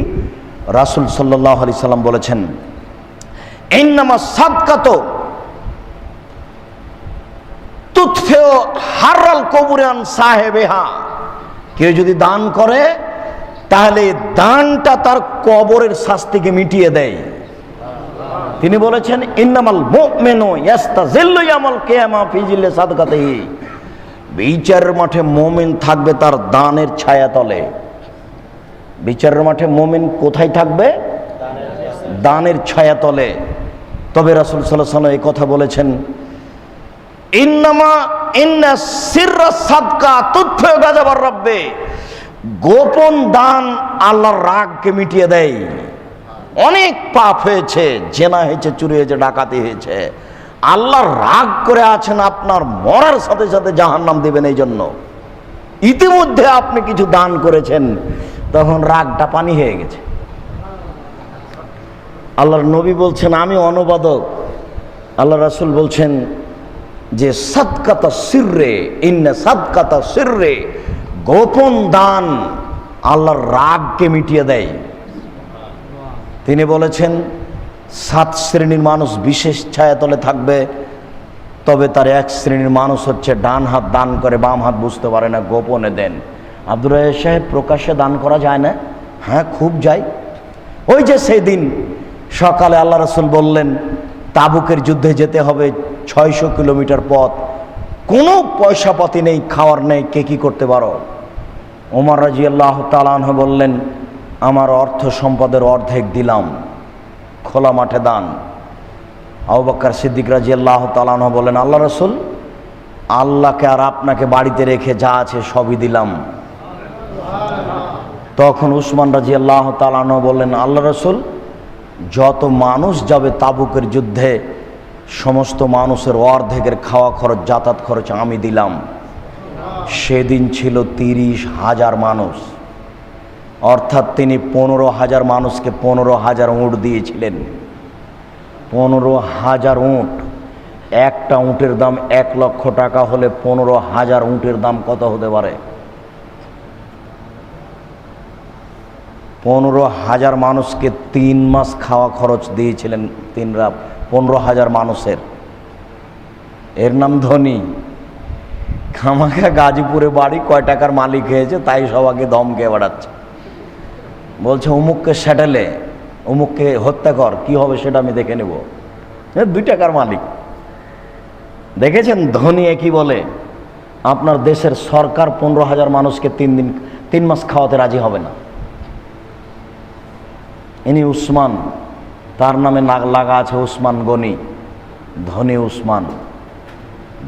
A: রাসূল সাল্লাল্লাহু আলাইহি সাল্লাম বলেছেন, ইন্নামা সাদকাতু তুতফিউ হাররাল কবুরি আন সাহিবিহা। কেউ যদি দান করে তাহলে দানটা তার কবরের শাস্তিকে মিটিয়ে দেয়। তিনি বলেছেন, ইন্নামাল মুমিনু ইয়াস্তাজিল্লু ইয়াউমাল কিয়ামা ফি জিল্লি সাদকাতিহি। বিচারের মাঠে মুমিন থাকবে তার দানের ছায়াতলে। বিচারের মাঠে মুমিন কোথায় থাকবে? দানের ছায়াতলে। তবে রাসূল সাল্লাল্লাহু আলাইহি ওয়াসাল্লাম এই কথা বলেছেন, ইন্না সিররা সাদকা তুতফিউ গাযাবার রাব্বি। গোপন দান আল্লাহর রাগকে মিটিয়ে দেয়। অনেক পাপ হয়েছে, জেনা হয়েছে, চুরি হয়েছে, ডাকাতি হয়েছে, আল্লাহর রাগ করে আছেন, আপনার মরার সাথে সাথে জাহান্নাম দেবেন। এই জন্য ইতিমধ্যে আপনি কিছু দান করেছেন, তখন রাগটা পানি হয়ে গেছে। আল্লাহর নবী বলছেন, আমি অনুবাদক, আল্লাহ রাসূল বলছেন যে সাদকাতা সিররে, ইন্না সাদকাতা সিররে, গোপন দান আল্লাহর রাগকে মিটিয়ে দেয়। তিনি বলেছেন 7 শ্রেণীর মানুষ বিশেষ ছায়াতলে থাকবে। তবে তার 1 শ্রেণীর মানুষ হচ্ছে ডান হাত দান করে, বাম হাত বুঝতে পারে না, গোপনে দেন। আব্দুর রাজ্জাক সাহেব, প্রকাশ্যে দান করা যায় না? হ্যাঁ, খুব যায়। ওই যে সেদিন সকালে আল্লাহ রাসূল বললেন তাবুকের যুদ্ধে যেতে হবে 600 কিলোমিটার পথ, কোনো পয়সা পাতি নেই, খাওয়ার নেই, কে কি করতে পারো? ওমর রাদিয়াল্লাহু তাআলা আনহু বললেন, আমার অর্থ সম্পদের অর্ধেক দিলাম, খোলা মাঠে দান। আবু বকর সিদ্দিক রাদিয়াল্লাহু তাআলা আনহু বললেন, আল্লাহ রাসূল, আল্লাহকে আর আপনাকে বাড়িতে রেখে যা আছে সবই দিলাম। তখন উসমান রাদিয়াল্লাহু তাআলা আনহু বললেন, আল্লাহ রাসূল, যত মানুষ যাবে তাবুকের যুদ্ধে সমস্ত মানুষের অর্ধেকের খাওয়া খরচ, যাতায়াত খরচ আমি দিলাম। সেদিন ছিল 30,000 মানুষ, অর্থাৎ তিনি 15,000 মানুষকে 15,000 উট দিয়েছিলেন। 15,000 উট, একটা উটের দাম 1 লক্ষ টাকা হলে 15,000 উটের দাম কত হতে পারে? 15,000 মানুষকে 3 মাস খাওয়া খরচ দিয়েছিলেন। 15,000 মানুষের, এর নাম ধনী। খামাখা গাজীপুরে বাড়ি, কয় টাকার মালিক হয়েছে তাই সবাইকে দমকে বেড়াচ্ছে। বলছে অমুককে সেটেলে, অমুককে হত্যা কর, কি হবে সেটা আমি দেখে নেব। 2 টাকার মালিক। দেখেছেন ধনী কি বলে, আপনার দেশের সরকার 15,000 মানুষকে 3 মাস খাওয়াতে রাজি হবে না। ইনি উসমান, তার নামে লাগা আছে উসমান গনি, ধনী উসমান,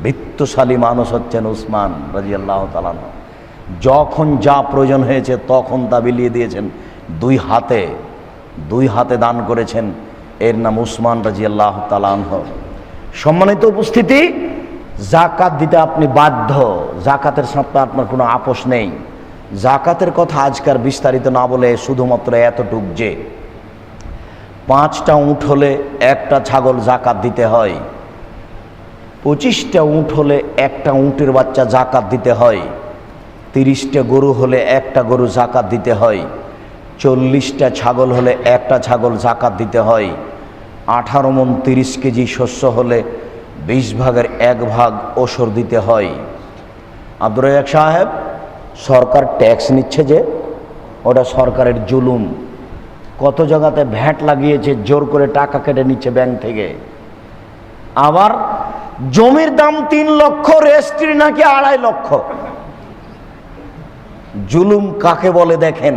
A: বৃত্তশালী মানুষ হচ্ছেন উসমান রাদিয়াল্লাহু তাআলা। যখন যা প্রয়োজন হয়েছে তখন তা বিলিয়ে দিয়েছেন, 2 হাতে দান করেছেন। এর নাম উসমান রাদিয়াল্লাহু তাআলা। সম্মানিত উপস্থিতি, জাকাত দিতে আপনি বাধ্য, জাকাতের সাথে আপনার কোনো আপোষ নেই। জাকাতের কথা আজকাল বিস্তারিত না বলে শুধুমাত্র এতটুক যে 5টা উট হলে 1টা ছাগল জাকাত দিতে হয়, 25টা উট হলে 1টা উটের বাচ্চা জাকাত দিতে হয়, 30টা গরু হলে 1টা গরু জাকাত দিতে হয়, 40টা ছাগল হলে 1টা ছাগল জাকাত দিতে হয়, 18 মণ 30 কেজি শস্য হলে 20 ভাগের 1 ভাগ ওসর দিতে হয়। আব্দুর রাজ্জাক সাহেব, সরকার ট্যাক্স নিচ্ছে যে, ওটা সরকারের জুলুম। কত জায়গাতে ভ্যাট লাগিয়েছে, জোর করে টাকা কেটে নিচ্ছে ব্যাংক থেকে। আবার জমির দাম 3 লক্ষ, রেজিস্ট্রি নাকি 2.5 লক্ষ। জুলুম কাকে বলে দেখেন,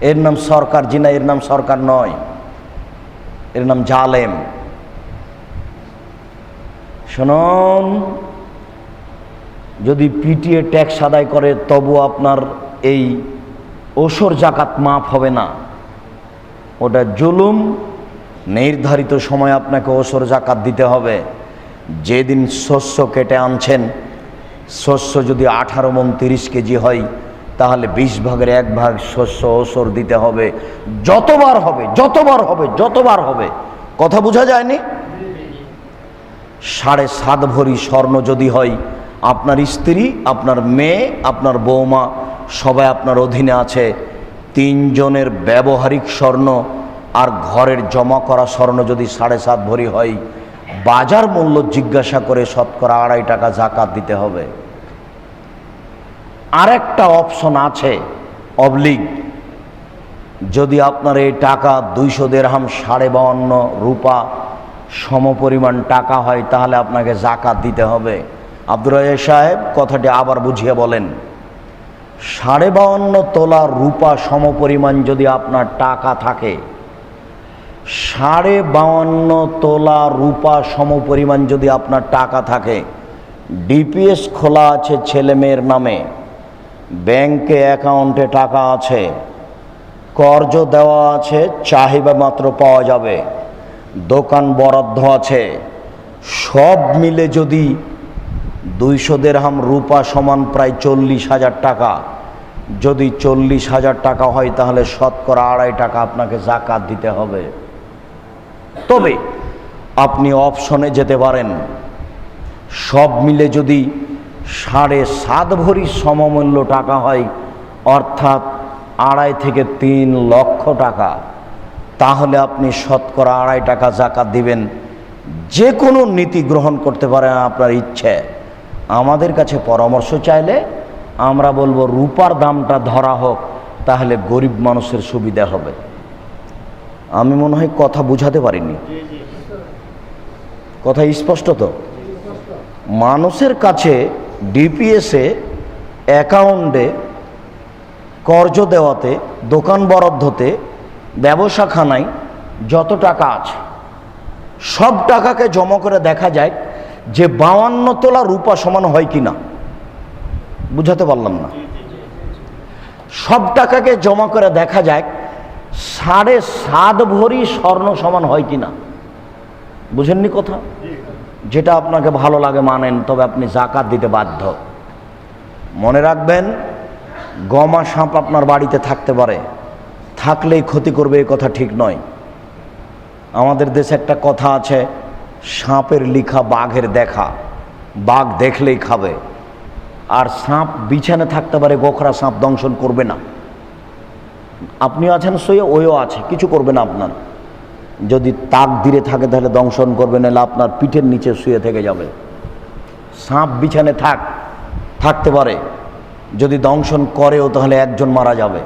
A: এর নাম সরকার জিনা, এর নাম সরকার নয়, এর নাম জালেম। শুনুন, যদি পিটিয়ে ট্যাক্স আদায় করে তবু আপনার এই ওসর জাকাত মাফ হবে না, ওটা জুলুম। নির্ধারিত সময় আপনাকে ওসর জাকাত দিতে হবে। যেদিন শস্য কেটে আনছেন, শস্য যদি 18 মণ 30 কেজি হয়, তাহলে 20 ভাগের 1 ভাগ শস্য ওসর দিতে হবে। যতবার হবে, যতবার হবে, যতবার হবে। কথা বোঝা যায়নি? 7.5 ভরি স্বর্ণ যদি হয়, আপনার স্ত্রী, আপনার মেয়ে, আপনার বৌমা সবাই আপনার অধীনে আছে। 3 জনের ব্যবহারিক স্বর্ণ আর ঘরের জমা করা স্বর্ণ যদি 7.5 ভরি হয়, বাজার মূল্য জিজ্ঞাসা করে শতকরা 2.5 টাকা জাকাত দিতে হবে। আরেকটা অপশন আছে, অবলিগ। যদি আপনার এই টাকা 200 দিরহাম 52 রূপা সমপরিমাণ টাকা হয়, তাহলে আপনাকে জাকাত দিতে হবে। আব্দুর রাজ্জাক সাহেব, কথাটি আবার বুঝিয়ে বলেন। 52 তোলা রূপা সমপরিমাণ যদি আপনার টাকা থাকে, 52 তোলা রূপা সমপরিমাণ যদি আপনার টাকা থাকে, ডিপিএস খোলা আছে ছেলে মেয়ের নামে, ব্যাংকে অ্যাকাউন্টে টাকা আছে, কর্জ দেওয়া আছে, চাহিদা মাত্র পাওয়া যাবে, দোকান বরাদ্দ আছে, সব মিলে যদি 200 দিরহাম রূপা সমান প্রায় 40,000 টাকা, যদি 40,000 টাকা হয়, তাহলে শতকরা 2.5 টাকা আপনাকে জাকাত দিতে হবে। তবে আপনি অপশনে যেতে পারেন। সব মিলে যদি 7.5 ভরি সমমূল্য টাকা হয়, অর্থাৎ 2.5 থেকে 3 লক্ষ টাকা, তাহলে আপনি শতকরা 2.5 টাকা জাকাত দিবেন। যে কোনো নীতি গ্রহণ করতে পারেন আপনার ইচ্ছে। আমাদের কাছে পরামর্শ চাইলে আমরা বলবো রূপার দামটা ধরা হোক, তাহলে গরিব মানুষের সুবিধা হবে। আমি মনে হয় কথা বুঝাতে পারিনি, কথা স্পষ্ট তো? মানুষের কাছে ডিপিএসে, অ্যাকাউন্টে, কর্জ দেওয়াতে, দোকান বরাদ্দতে, ব্যবসাখানায় যত টাকা আছে সব টাকাকে জমা করে দেখা যায় যে 52 তোলা রূপা সমান হয় কিনা। বুঝাতে পারলাম না? সব টাকাকে জমা করে দেখা যায় 7.5 ভরি স্বর্ণ সমান হয় কিনা। বুঝেননি কথা? যেটা আপনাকে ভালো লাগে মানেন, তবে আপনি জাকাত দিতে বাধ্য। মনে রাখবেন, গমা সাপ আপনার বাড়িতে থাকতে পারে, থাকলেই ক্ষতি করবে এ কথা ঠিক নয়। আমাদের দেশে একটা কথা আছে, সাপের লিখা বাঘের দেখা, বাঘ দেখলেই খাবে। আর সাপ বিছানে থাকতে পারে, গোখরা সাপ দংশন করবে না। আপনিও আছেন শুয়ে, ওইও আছে, কিছু করবে না আপনার। যদি তাক দিরে থাকে তাহলে দংশন করবে, নাহলে আপনার পিঠের নিচে শুয়ে থেকে যাবে। সাপ বিছানে থাকতে পারে, যদি দংশন করেও তাহলে একজন মারা যাবে,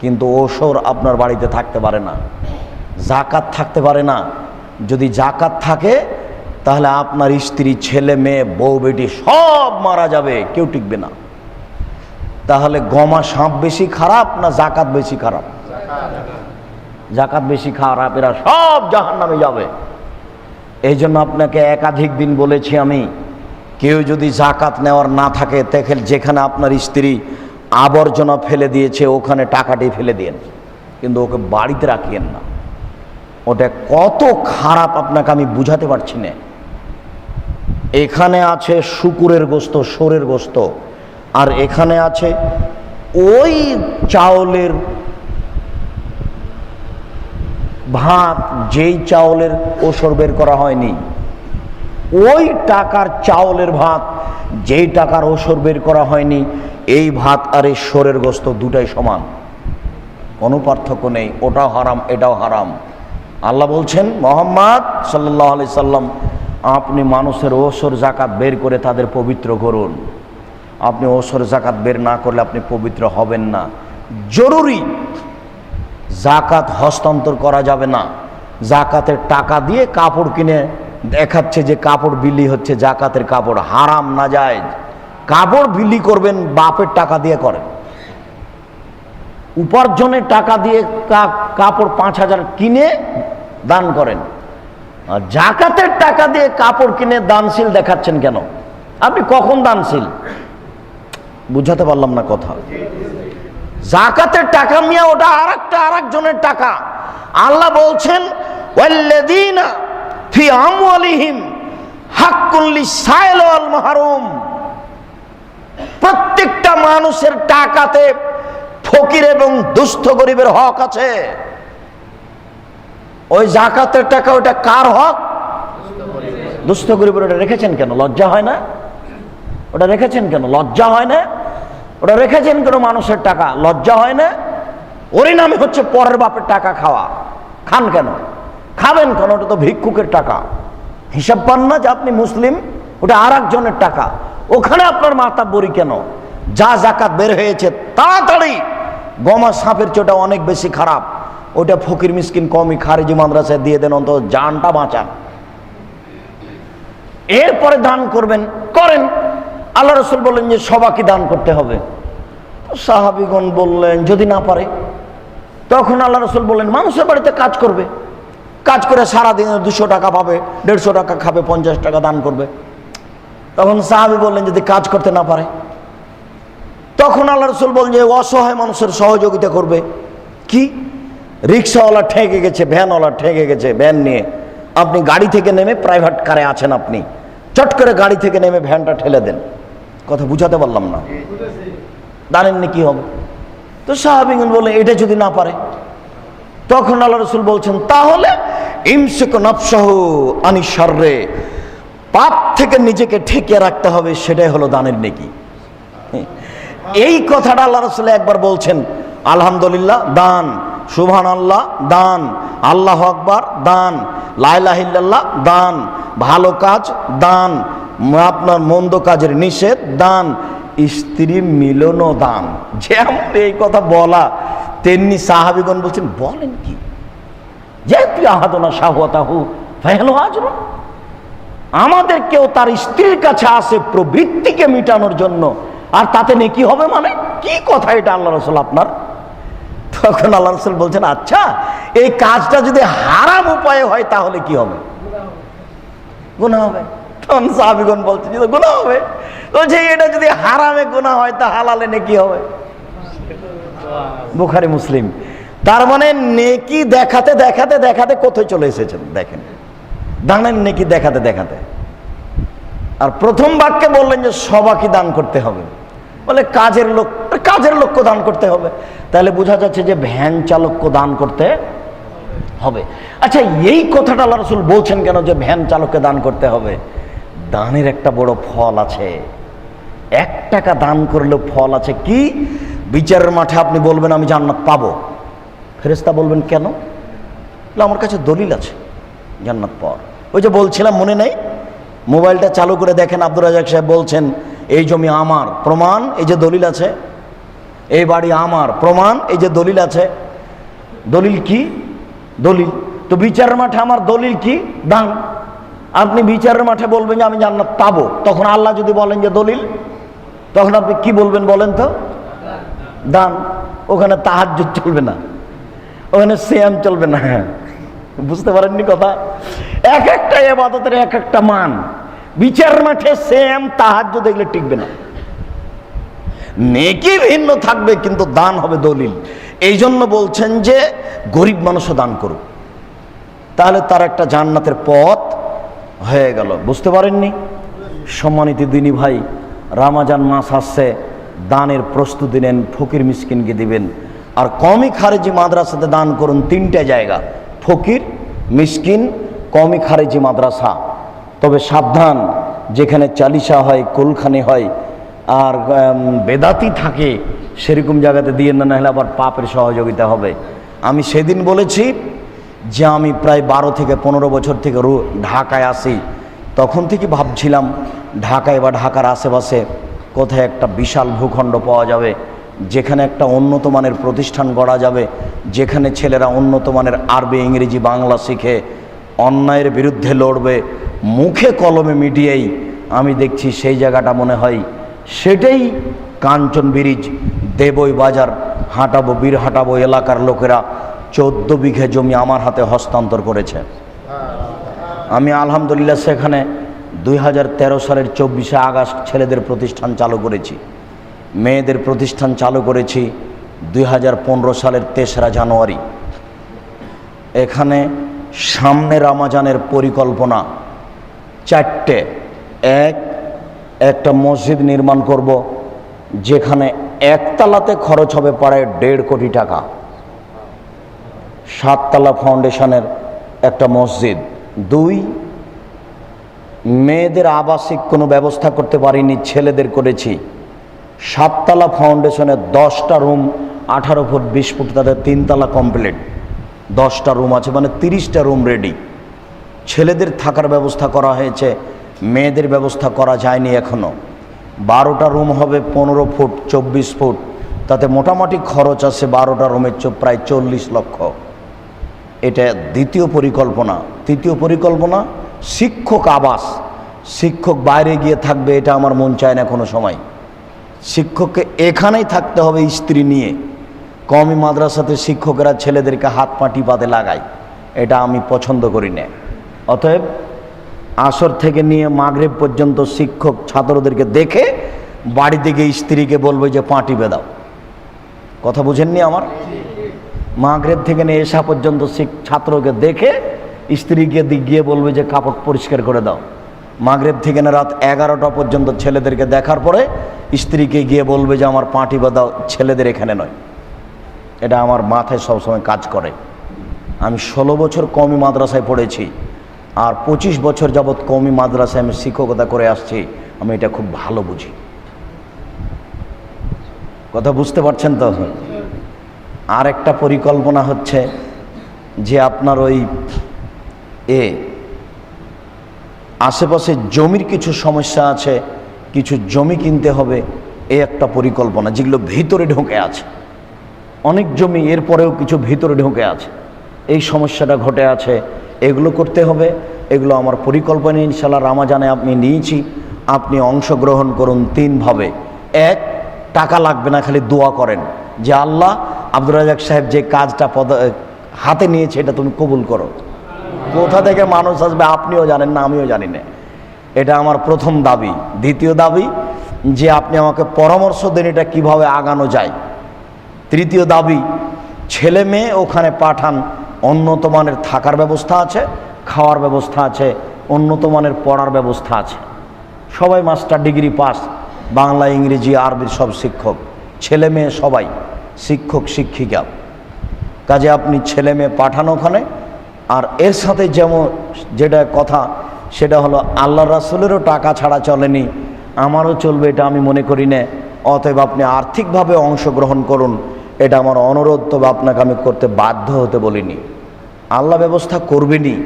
A: কিন্তু ওসর আপনার বাড়িতে থাকতে পারে না। জাকাত থাকতে পারে না, যদি জাকাত থাকে তাহলে আপনার স্ত্রী, ছেলে, মেয়ে, বউ, বেটি সব মারা যাবে, কেউ টিকবে না। তাহলে গমা সাপ বেশি খারাপ না জাকাত বেশি খারাপ? জাকাত বেশি খারাপ, এরা সব জাহান্নামে যাবে। এই জন্য আপনাকে একাধিক দিন বলেছি আমি, কেউ যদি জাকাত নেওয়ার না থাকে, দেখেন যেখানে আপনার স্ত্রী আবর্জনা ফেলে দিয়েছে ওখানে টাকাটি ফেলে দিয়েন, কিন্তু ওকে বাড়িতে রাখিয়েন না। ওটা কত খারাপ আপনাকে আমি বুঝাতে পারছি না। এখানে আছে শুকুরের গোস্ত, সোরের গোস্ত, আর এখানে আছে ওই চাউলের ভাত, যেই চাউলের ওসর বের করা হয়নি, ওই টাকার চাউলের ভাত, যেই টাকার ওসর বের করা হয়নি, এই ভাত আর এই সোরের গোস্ত দুটাই সমান, কোনো পার্থক্য নেই। ওটাও হারাম, এটাও হারাম। আল্লাহ বলছেন, মুহাম্মদ সাল্লাল্লাহু আলাইহি সাল্লাম, আপনি মানুষের ওসর জাকাত বের করে তাদের পবিত্র করুন। আপনি ওসর জাকাত বের না করলে আপনি পবিত্র হবেন না। জরুরি জাকাত হস্তান্তর করা যাবে না। জাকাতের টাকা দিয়ে কাপড় কিনে দেখাচ্ছে যে কাপড় বিলি হচ্ছে, জাকাতের কাপড় হারাম, নাজায়েজ। কাপড় বিলি করবেন বাপের টাকা দিয়ে করেন, উপার্জনের টাকা দিয়ে কাপড় 5,000 কিনে দান করেন। আর জাকাতের টাকা দিয়ে কাপড় কিনে দানশীল দেখাচ্ছেন কেন? আপনি কখন দানশীল? বুঝাতে পারলাম না কথা। জাকাতের টাকা নিয়ে ওটা আরেকজনের টাকা। আল্লাহ বলছেন, ওয়াল্লাযীনা ফি আমওয়ালিহিম হাক্কুল লিসাইল ওয়াল মাহরুম। প্রত্যেকটা মানুষের টাকাতে ফকির এবং দুস্থ গরিবের হক আছে। ওই জাকাতের টাকা, ওটা কার হক? দুস্থ গরিবের। ওটা রেখেছেন কেন? লজ্জা হয় না? ওটা রেখেছেন কেন? লজ্জা হয় না? ওটা রেখেছেন কেন? মানুষের টাকা লজ্জা হয় না? ওরই নামে হচ্ছে পরের বাপের টাকা খাওয়া। খান কেন? খাবেন কেন? ওটা তো ভিক্ষুকের টাকা। হিসাব পান না যে আপনি মুসলিম? ওটা আর একজনের টাকা, ওখানে আপনার মাতাব্বরি কেন? যা জাকাত বের হয়েছে তাড়াতাড়ি, গমা সাপের চোটা অনেক বেশি খারাপ, ওটা ফকির মিসকিন কওমি খারেজি মাদ্রাসায় দিয়ে দেন, অন্তত জানটা বাঁচান। এরপরে দান করবেন, করেন। আল্লাহ রাসূল বললেন যে সবাইকে দান করতে হবে। সাহাবীগণ বললেন যদি না পারে, তখন আল্লাহ রাসূল বললেন মানুষের বাড়িতে কাজ করবে, কাজ করে সারাদিনে 200 টাকা পাবে, 150 টাকা খাবে, 50 টাকা দান করবে। তখন সাহাবী বললেন যদি কাজ করতে না পারে, তখন আল্লাহ রাসূল বললেন যে অসহায় মানুষের সহযোগিতা করবে। কি? রিক্সাওয়ালা ঠেকে গেছে, ভ্যানওয়ালা ঠেকে গেছে, ভ্যান নিয়ে আপনি গাড়ি থেকে নেমে, প্রাইভেট কারে আছেন আপনি, চট করে গাড়ি থেকে নেমে ভ্যানটা ঠেলে দেন। কথা বুঝাতে পারলাম না? জানেননি কি হবে? তো সাহাবীগণ বলে এটা যদি না পারে, তখন আল্লাহ রাসূল বলছেন তাহলে ইমসিক নাফসাহু আনি শাররে, পাপ থেকে নিজেকে ঠেকিয়ে রাখতে হবে, সেটাই হলো দানের নেকি। এই কথাটা আল্লাহ রাসূল একবার বলছেন, আলহামদুলিল্লাহ দান, সুবহানাল্লাহ দান, আল্লাহু আকবার দান, লা ইলাহা ইল্লাল্লাহ দান, ভালো কাজ দান, আপনার মন্দ কাজের নিষেধ দান, স্ত্রী মিলনও দান। যেমন এই কথা বলা, তেমনি সাহাবীগণ বলছেন বলেন কি, যেহেতু আহাদনা শাহওয়াতাহু ফাহলু আজরুন, আমাদের কেউ তার স্ত্রীর কাছে আসে প্রবৃত্তিকে মিটানোর জন্য, আর তাতে নেকি হবে মানে কি কথা এটা আল্লাহ রাসূল আপনার? তখন আল্লাহ রাসূল বলছেন আচ্ছা এই কাজটা যদি হারাম উপায়ে হয় তাহলে কি হবে? গুনাহ হবে। তখন সাহাবীগণ বলছেন যে গুনাহ হবে। বলছে এটা যদি হারামে গুনাহ হয় তা হালালে নেকি হবে। বুখারী মুসলিম। তার মানে নেকি দেখাতে দেখাতে দেখাতে কোথায় চলে এসেছেন দেখেন, দানের নেকি দেখাতে দেখাতে। আর প্রথম বাক্যে বললেন যে সবাইকে দান করতে হবে, বলে কাজের লোককে দান করতে হবে। তাহলে বোঝা যাচ্ছে যে ভ্যান চালককে দান করতে হবে। আচ্ছা এই কথাটা আল্লাহ রাসূল বলছেন কেন যে ভ্যান চালককে দান করতে হবে? দানের একটা বড় ফল আছে। 1 টাকা দান করলেও ফল আছে। কি? বিচারের মাঠে আপনি বলবেন আমি জান্নাত পাবো। ফেরেশতা বলবেন কেন? আমার কাছে দলিল আছে জান্নাত পাওয়ার। ওই যে বলছিলাম মনে নেই, মোবাইলটা চালু করে দেখেন, আব্দুর রাজ্জাক সাহেব বলছেন এই জমি আমার, প্রমাণ এই যে দলিল আছে, এই বাড়ি আমার, প্রমাণ এই যে দলিল আছে। দলিল কি? দলিল তো বিচারের মাঠে আমার দলিল কি? দান। আপনি বিচারের মাঠে বলবেন যে আমি জান্নাত পাবো, তখন আল্লাহ যদি বলেন যে দলিল, তখন আপনি কি বলবেন বলেন তো? দান। ওখানে তাহাজ্জুদ চলবে না, ওখানে সিয়াম চলবে না। বুঝতে পারেননি কথা? এক একটা ইবাদতের এক একটা মান। বিচারের মাঠে সিয়াম তাহাজ্জুদ এগুলো টিকবে না। নেকি ভিন্ন থাকবে কিন্তু দান হবে দলিল। এই জন্য বলছেন যে গরিব মানুষও দান করুক, তাহলে তার একটা জান্নাতের পথ হয়ে গেল। বুঝতে পারেননি? সম্মানিত দিনী ভাই, রমজান মাস আসছে, দানের প্রস্তুতি নেন, ফকির মিসকিনকে দিবেন। আর কওমি খারেজি মাদ্রাসাতে দান করুন। 3টে জায়গা, ফকির, মিসকিন, কওমি খারেজি মাদ্রাসা। তবে সাবধান, যেখানে চালিসা হয়, কুলখানি হয় আর বেদাতি থাকে সেরকম জায়গাতে দিয়ে না, হলে আবার পাপের সহযোগিতা হবে। আমি সেদিন বলেছি যে আমি প্রায় 12 থেকে 15 বছর থেকে ঢাকায় আসি, তখন থেকে ভাবছিলাম ঢাকায় বা ঢাকার আশেপাশে কোথায় একটা বিশাল ভূখণ্ড পাওয়া যাবে, যেখানে একটা উন্নত মানের প্রতিষ্ঠান গড়া যাবে, যেখানে ছেলেরা উন্নত মানের আরবি, ইংরেজি, বাংলা শিখে অন্যায়ের বিরুদ্ধে লড়বে, মুখে কলমে মিডিয়াই। আমি দেখছি সেই জায়গাটা মনে হয় সেটাই কাঞ্চন ব্রিজ, দেবই বাজার হাঁটাবো, বীর হাঁটাবো এলাকার লোকেরা 14 বিঘে জমি আমার হাতে হস্তান্তর করেছে। আমি আলহামদুলিল্লাহ সেখানে 2013 সালের 24শে আগস্ট ছেলেদের প্রতিষ্ঠান চালু করেছি, মেয়েদের প্রতিষ্ঠান চালু করেছি 2015 সালের 3রা জানুয়ারি। এখানে সামনে রমজানের পরিকল্পনা 4টে। একটা মসজিদ নির্মাণ করব, যেখানে একতলাতে খরচ হবে প্রায় 1.5 কোটি টাকা। 7 তলা ফাউন্ডেশনের একটা মসজিদ। 2, মেয়েদের আবাসিক কোনো ব্যবস্থা করতে পারিনি, ছেলেদের করেছি। 7 তলা ফাউন্ডেশনে 10টা রুম, 18 ফুট 20 ফুট, তাদের 3 তলা কমপ্লিট, 10টা রুম আছে, মানে 30টা রুম রেডি। ছেলেদের থাকার ব্যবস্থা করা হয়েছে, মেয়েদের ব্যবস্থা করা যায়নি এখনও। 12টা রুম হবে 15 ফুট 24 ফুট, তাতে মোটামুটি খরচ আছে 12টা রুমের প্রায় 40 লক্ষ। এটা দ্বিতীয় পরিকল্পনা। তৃতীয় পরিকল্পনা শিক্ষক আবাস। শিক্ষক বাইরে গিয়ে থাকবে, এটা আমার মন চায় না কোনো সময়। শিক্ষককে এখানেই থাকতে হবে স্ত্রী নিয়ে। কওমি মাদ্রাসাতে শিক্ষকেরা ছেলেদেরকে হাত পা টিপাতে লাগায়, এটা আমি পছন্দ করি না। অতএব আসর থেকে নিয়ে মাগরিব পর্যন্ত শিক্ষক ছাত্রদেরকে দেখে বাড়িতে গিয়ে স্ত্রীকে বলবে যে পা টিপে দাও। কথা বুঝেননি আমার? মাগরিব থেকে নিয়ে এশা পর্যন্ত ছাত্রকে দেখে স্ত্রীকে গিয়ে বলবে যে কাপড় পরিষ্কার করে দাও। মাগরিব থেকে না রাত 11টা পর্যন্ত ছেলেদেরকে দেখার পরে স্ত্রীকে গিয়ে বলবে যে আমার পা টিপে দাও, ছেলেদের এখানে নয়। এটা আমার মাথায় সবসময় কাজ করে। আমি 16 বছর কওমি মাদ্রাসায় পড়েছি, আর 25 বছর যাবৎ কওমি মাদ্রাসায় আমি শিক্ষকতা করে আসছি। আমি এটা খুব ভালো বুঝি। কথা বুঝতে পারছেন তো? আর একটা পরিকল্পনা হচ্ছে যে আপনার ওই আশেপাশে জমির কিছু সমস্যা আছে, কিছু জমি কিনতে হবে। এই একটা পরিকল্পনা, যেগুলো ভিতরে ঢুকে আছে। অনেক জমি এরপরেও কিছু ভিতরে ঢুকে আছে, এই সমস্যাটা ঘটে আছে, এগুলো করতে হবে। এগুলো আমার পরিকল্পনা ইনশাআল্লাহ রমজানে আপনি নিয়েছি। আপনি অংশগ্রহণ করুন 3 ভাবে। 1, টাকা লাগবে না, খালি দোয়া করেন যে আল্লাহ আব্দুর রাজ্জাক সাহেব যে কাজটা হাতে নিয়েছে এটা তুমি কবুল করো। কোথা থেকে মানুষ আসবে আপনিও জানেন না, আমিও জানি না। এটা আমার প্রথম দাবি। দ্বিতীয় দাবি যে আপনি আমাকে পরামর্শ দেন এটা কিভাবে আগানো যায়। তৃতীয় দাবি, ছেলে মেয়ে ওখানে পাঠান, উন্নত মানের থাকার ব্যবস্থা আছে, খাওয়ার ব্যবস্থা আছে, উন্নত মানের পড়ার ব্যবস্থা আছে। সবাই মাস্টার ডিগ্রি পাস, বাংলা, ইংরেজি, আরবির সব শিক্ষক, ছেলে মেয়ে সবাই শিক্ষক শিক্ষিকা। কাজে আপনি ছেলে মেয়ে পাঠান ওখানে। আর এর সাথে যেমন যেটা কথা, সেটা হলো আল্লাহ রাসূলেরও টাকা ছাড়া চলেনি, আমারও চলবে এটা আমি মনে করি না। অতএব আপনি আর্থিকভাবে অংশগ্রহণ করুন, এটা আমার অনুরোধ। তবে আপনাকে আমি করতে বাধ্য হতে বলিনি, আল্লাহ ব্যবস্থা করবেনই।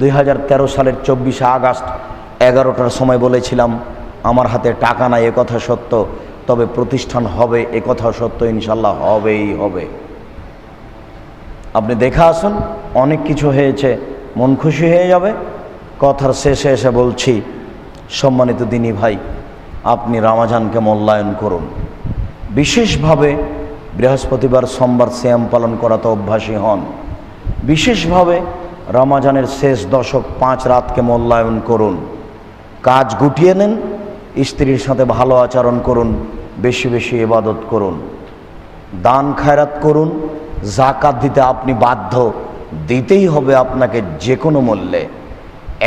A: 2013 সালের 24শে আগস্ট 11টার সময় বলেছিলাম আমার হাতে টাকা নাই, এ কথা সত্য, তবে প্রতিষ্ঠান হবে এ কথা সত্য, ইনশাল্লাহ হবেই হবে। আপনি দেখে আসুন, অনেক কিছু হয়েছে, মন খুশি হয়ে যাবে। কথার শেষে এসে বলছি, সম্মানিত দিনী ভাই, আপনি রমজানকে মূল্যায়ন করুন। বিশেষভাবে বৃহস্পতিবার সোমবার সিয়াম পালন করাতে অভ্যাসী হন। বিশেষভাবে রমজানের শেষ দশক 5 রাতকে মূল্যায়ন করুন। কাজ গুটিয়ে নেন, স্ত্রীর সাথে ভালো আচরণ করুন, বেশি বেশি ইবাদত করুন, দান খায়রাত করুন। যাকাত দিতে আপনি বাধ্য, দিতেই হবে আপনাকে যে কোনো মূল্যে।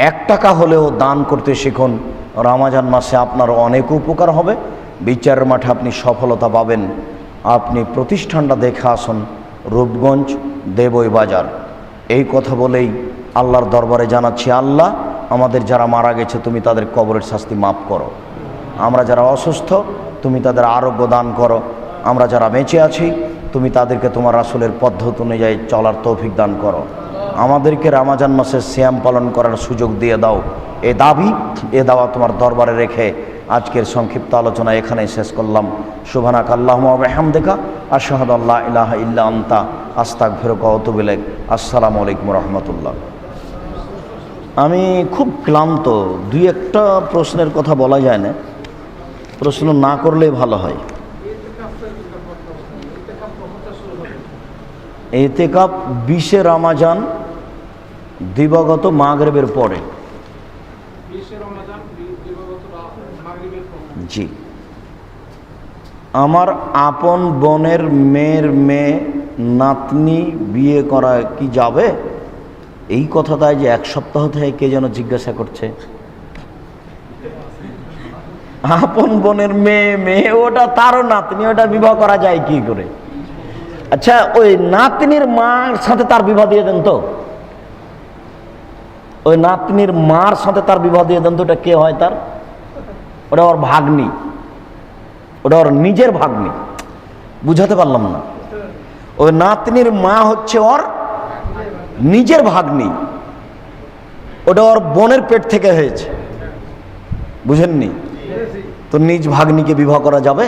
A: 1 টাকা হলেও দান করতে শিখুন। রমজান মাসে আপনার অনেক উপকার হবে, বিচারের মাঠে আপনি সফলতা পাবেন। আপনি প্রতিষ্ঠানটা দেখে আসুন, রূপগঞ্জ দেবই বাজার। এই কথা বলেই আল্লাহর দরবারে জানাচ্ছি, আল্লাহ আমাদের যারা মারা গেছে তুমি তাদের কবরের শাস্তি মাফ করো। আমরা যারা অসুস্থ তুমি তাদের আরোগ্য দান করো। আমরা যারা বেঁচে আছি তুমি তাদেরকে তোমার রাসূলের পদ্ধতি অনুযায়ী চলার তৌফিক দান করো। আমাদেরকে রমজান মাসে সিয়াম পালন করার সুযোগ দিয়ে দাও। এ দাবি, এ দাওয়া তোমার দরবারে রেখে আজকের সংক্ষিপ্ত আলোচনা এখানেই শেষ করলাম। সুবহানাকা আল্লাহুম্মা ওয়া বিহামদিকা আশহাদু আল্লা ইলাহা ইল্লা আনতা আস্তাগফিরুকা ওয়া আতুবু ইলাইক। আসসালামু আলাইকুম ওয়া রাহমাতুল্লাহ। আমি খুব ক্লান্ত, 2-1টা প্রশ্নের কথা বলা যায় না, প্রশ্ন না করলেই ভালো হয়। ইতিকাফ 20 রমজান দিবাগত মাগরিবের পরে। জি, আমার আপন বোনের মেয়ের মেয়ে নাতনি বিয়ে করা কি যাবে? এই কথাটাই যে 1 সপ্তাহ থেকে কে যেন জিজ্ঞাসা করছে। আপন বোনের মেয়ে ওটা তারও নাতনি, ওটা বিবাহ করা যায় কি করে? আচ্ছা, ওই নাতনির মার সাথে তার বিবাহ দিয়ে দেন তো, ওই নাতনির মার সাথে তার বিবাহ দিয়ে দেন তো। ওটা কে হয় তার? ওটা ওর ভাগ্নি, ওটা ওর নিজের ভাগ্নি। বুঝাতে পারলাম না? ওই নাতনির মা হচ্ছে ওর নিজের ভাগ্নি, ওটা ওর বোনের পেট থেকে হয়েছে। বুঝেননি তো? নিজ ভাগ্নিকে বিবাহ করা যাবে?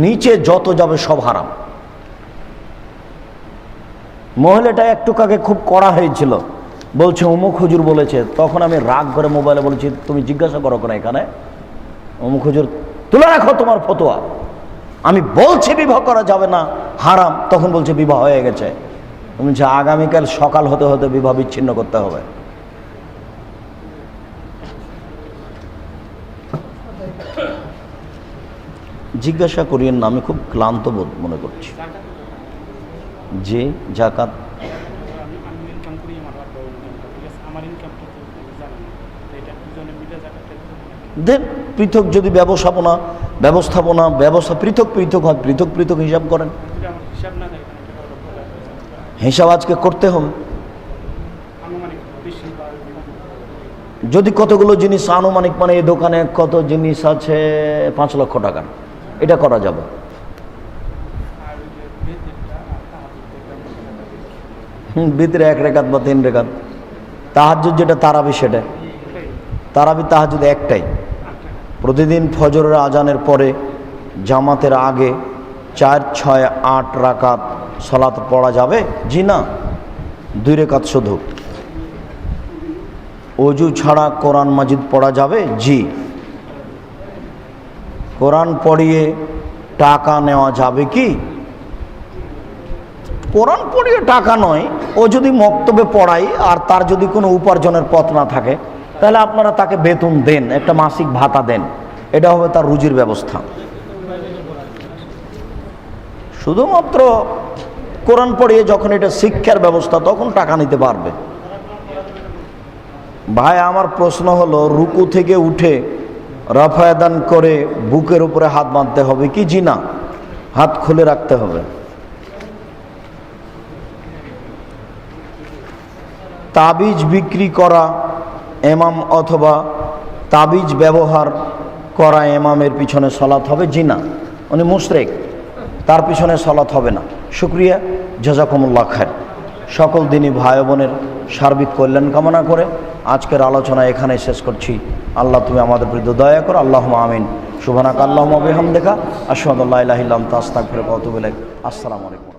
A: নিচে যত যাবে সব হারাম। মহিলাটা একটু আগে খুব কড়া হয়েছিল, বলছে অমুক হুজুর বলেছে। তখন আমি রাগ করে মোবাইলে বলেছি, তুমি জিজ্ঞাসা করো কেন এখানে? অমুক হুজুর তুলে রাখো তোমার ফতোয়া, আমি বলছি বিবাহ করা যাবে না, হারাম। তখন বলছে বিবাহ হয়ে গেছে। বলছে আগামীকাল সকাল হতে হতে বিবাহ বিচ্ছিন্ন করতে হবে। জিজ্ঞাসা করিয়েন না, আমি খুব ক্লান্ত বোধ মনে করছি। যে জাকাত দেন, পৃথক যদি ব্যবস্থা পৃথক হয়, পৃথক হিসাব করেন। হিসাব আজকে করতে হবে। যদি কতগুলো জিনিস আনুমানিক, মানে এই দোকানে কত জিনিস আছে 5 লক্ষ টাকার, এটা করা যাবে। ভিতরে 1 রাকাত বা 3 রাকাত। তাহাজ্জুদ যেটা তারাবি, সেটা তারাবি তাহাজ্জুদ একটাই। প্রতিদিন ফজরের আজানের পরে জামাতের আগে 4, 6, 8 রাকাত সালাত পড়া যাবে? জি না, 2 রাকাত শুধু। অজু ছাড়া কোরআন মাজিদ পড়া যাবে? জি। কোরআন পড়িয়ে টাকা নেওয়া যাবে কি? কোরআন পড়িয়ে টাকা নয়, ও যদি মক্তবে পড়াই আর তার যদি কোনো উপার্জনের পথ না থাকে, তাহলে আপনারা তাকে বেতন দেন, একটা মাসিক ভাতা দেন, এটা হবে তার রুজির ব্যবস্থা। শুধুমাত্র কোরআন পড়িয়ে যখন এটা শিক্ষার ব্যবস্থা, তখন টাকা নিতে পারবে। ভাই, আমার প্রশ্ন হলো, রুকু থেকে উঠে রাফায়াদান করে বুকের উপরে হাত বাঁধতে হবে কি? জি না, হাত খুলে রাখতে হবে। তাবিজ বিক্রি করা এমাম অথবা তাবিজ ব্যবহার করা এমামের পিছনে সালাত হবে? জি না, উনি মুশরিক, তার পিছনে সালাত হবে না। শুকরিয়া, জাযাকুমুল্লাহ খায়র। সকল দিনই ভাই বোনের সার্বিক কল্যাণ কামনা করে আজকের আলোচনা এখানে শেষ করছি। আল্লাহ তুমি আমাদের বিরুদ্ধে দয়া করো। আল্লাহুম্মা আমিন। সুবহানাকা আল্লাহুম্মা বিহামদিকা আশহাদু আল্লা ইলাহা ইল্লা আনতা আস্তাগফিরুকা ওয়া আতুবু ইলাইক। আসসালামু আলাইকুম।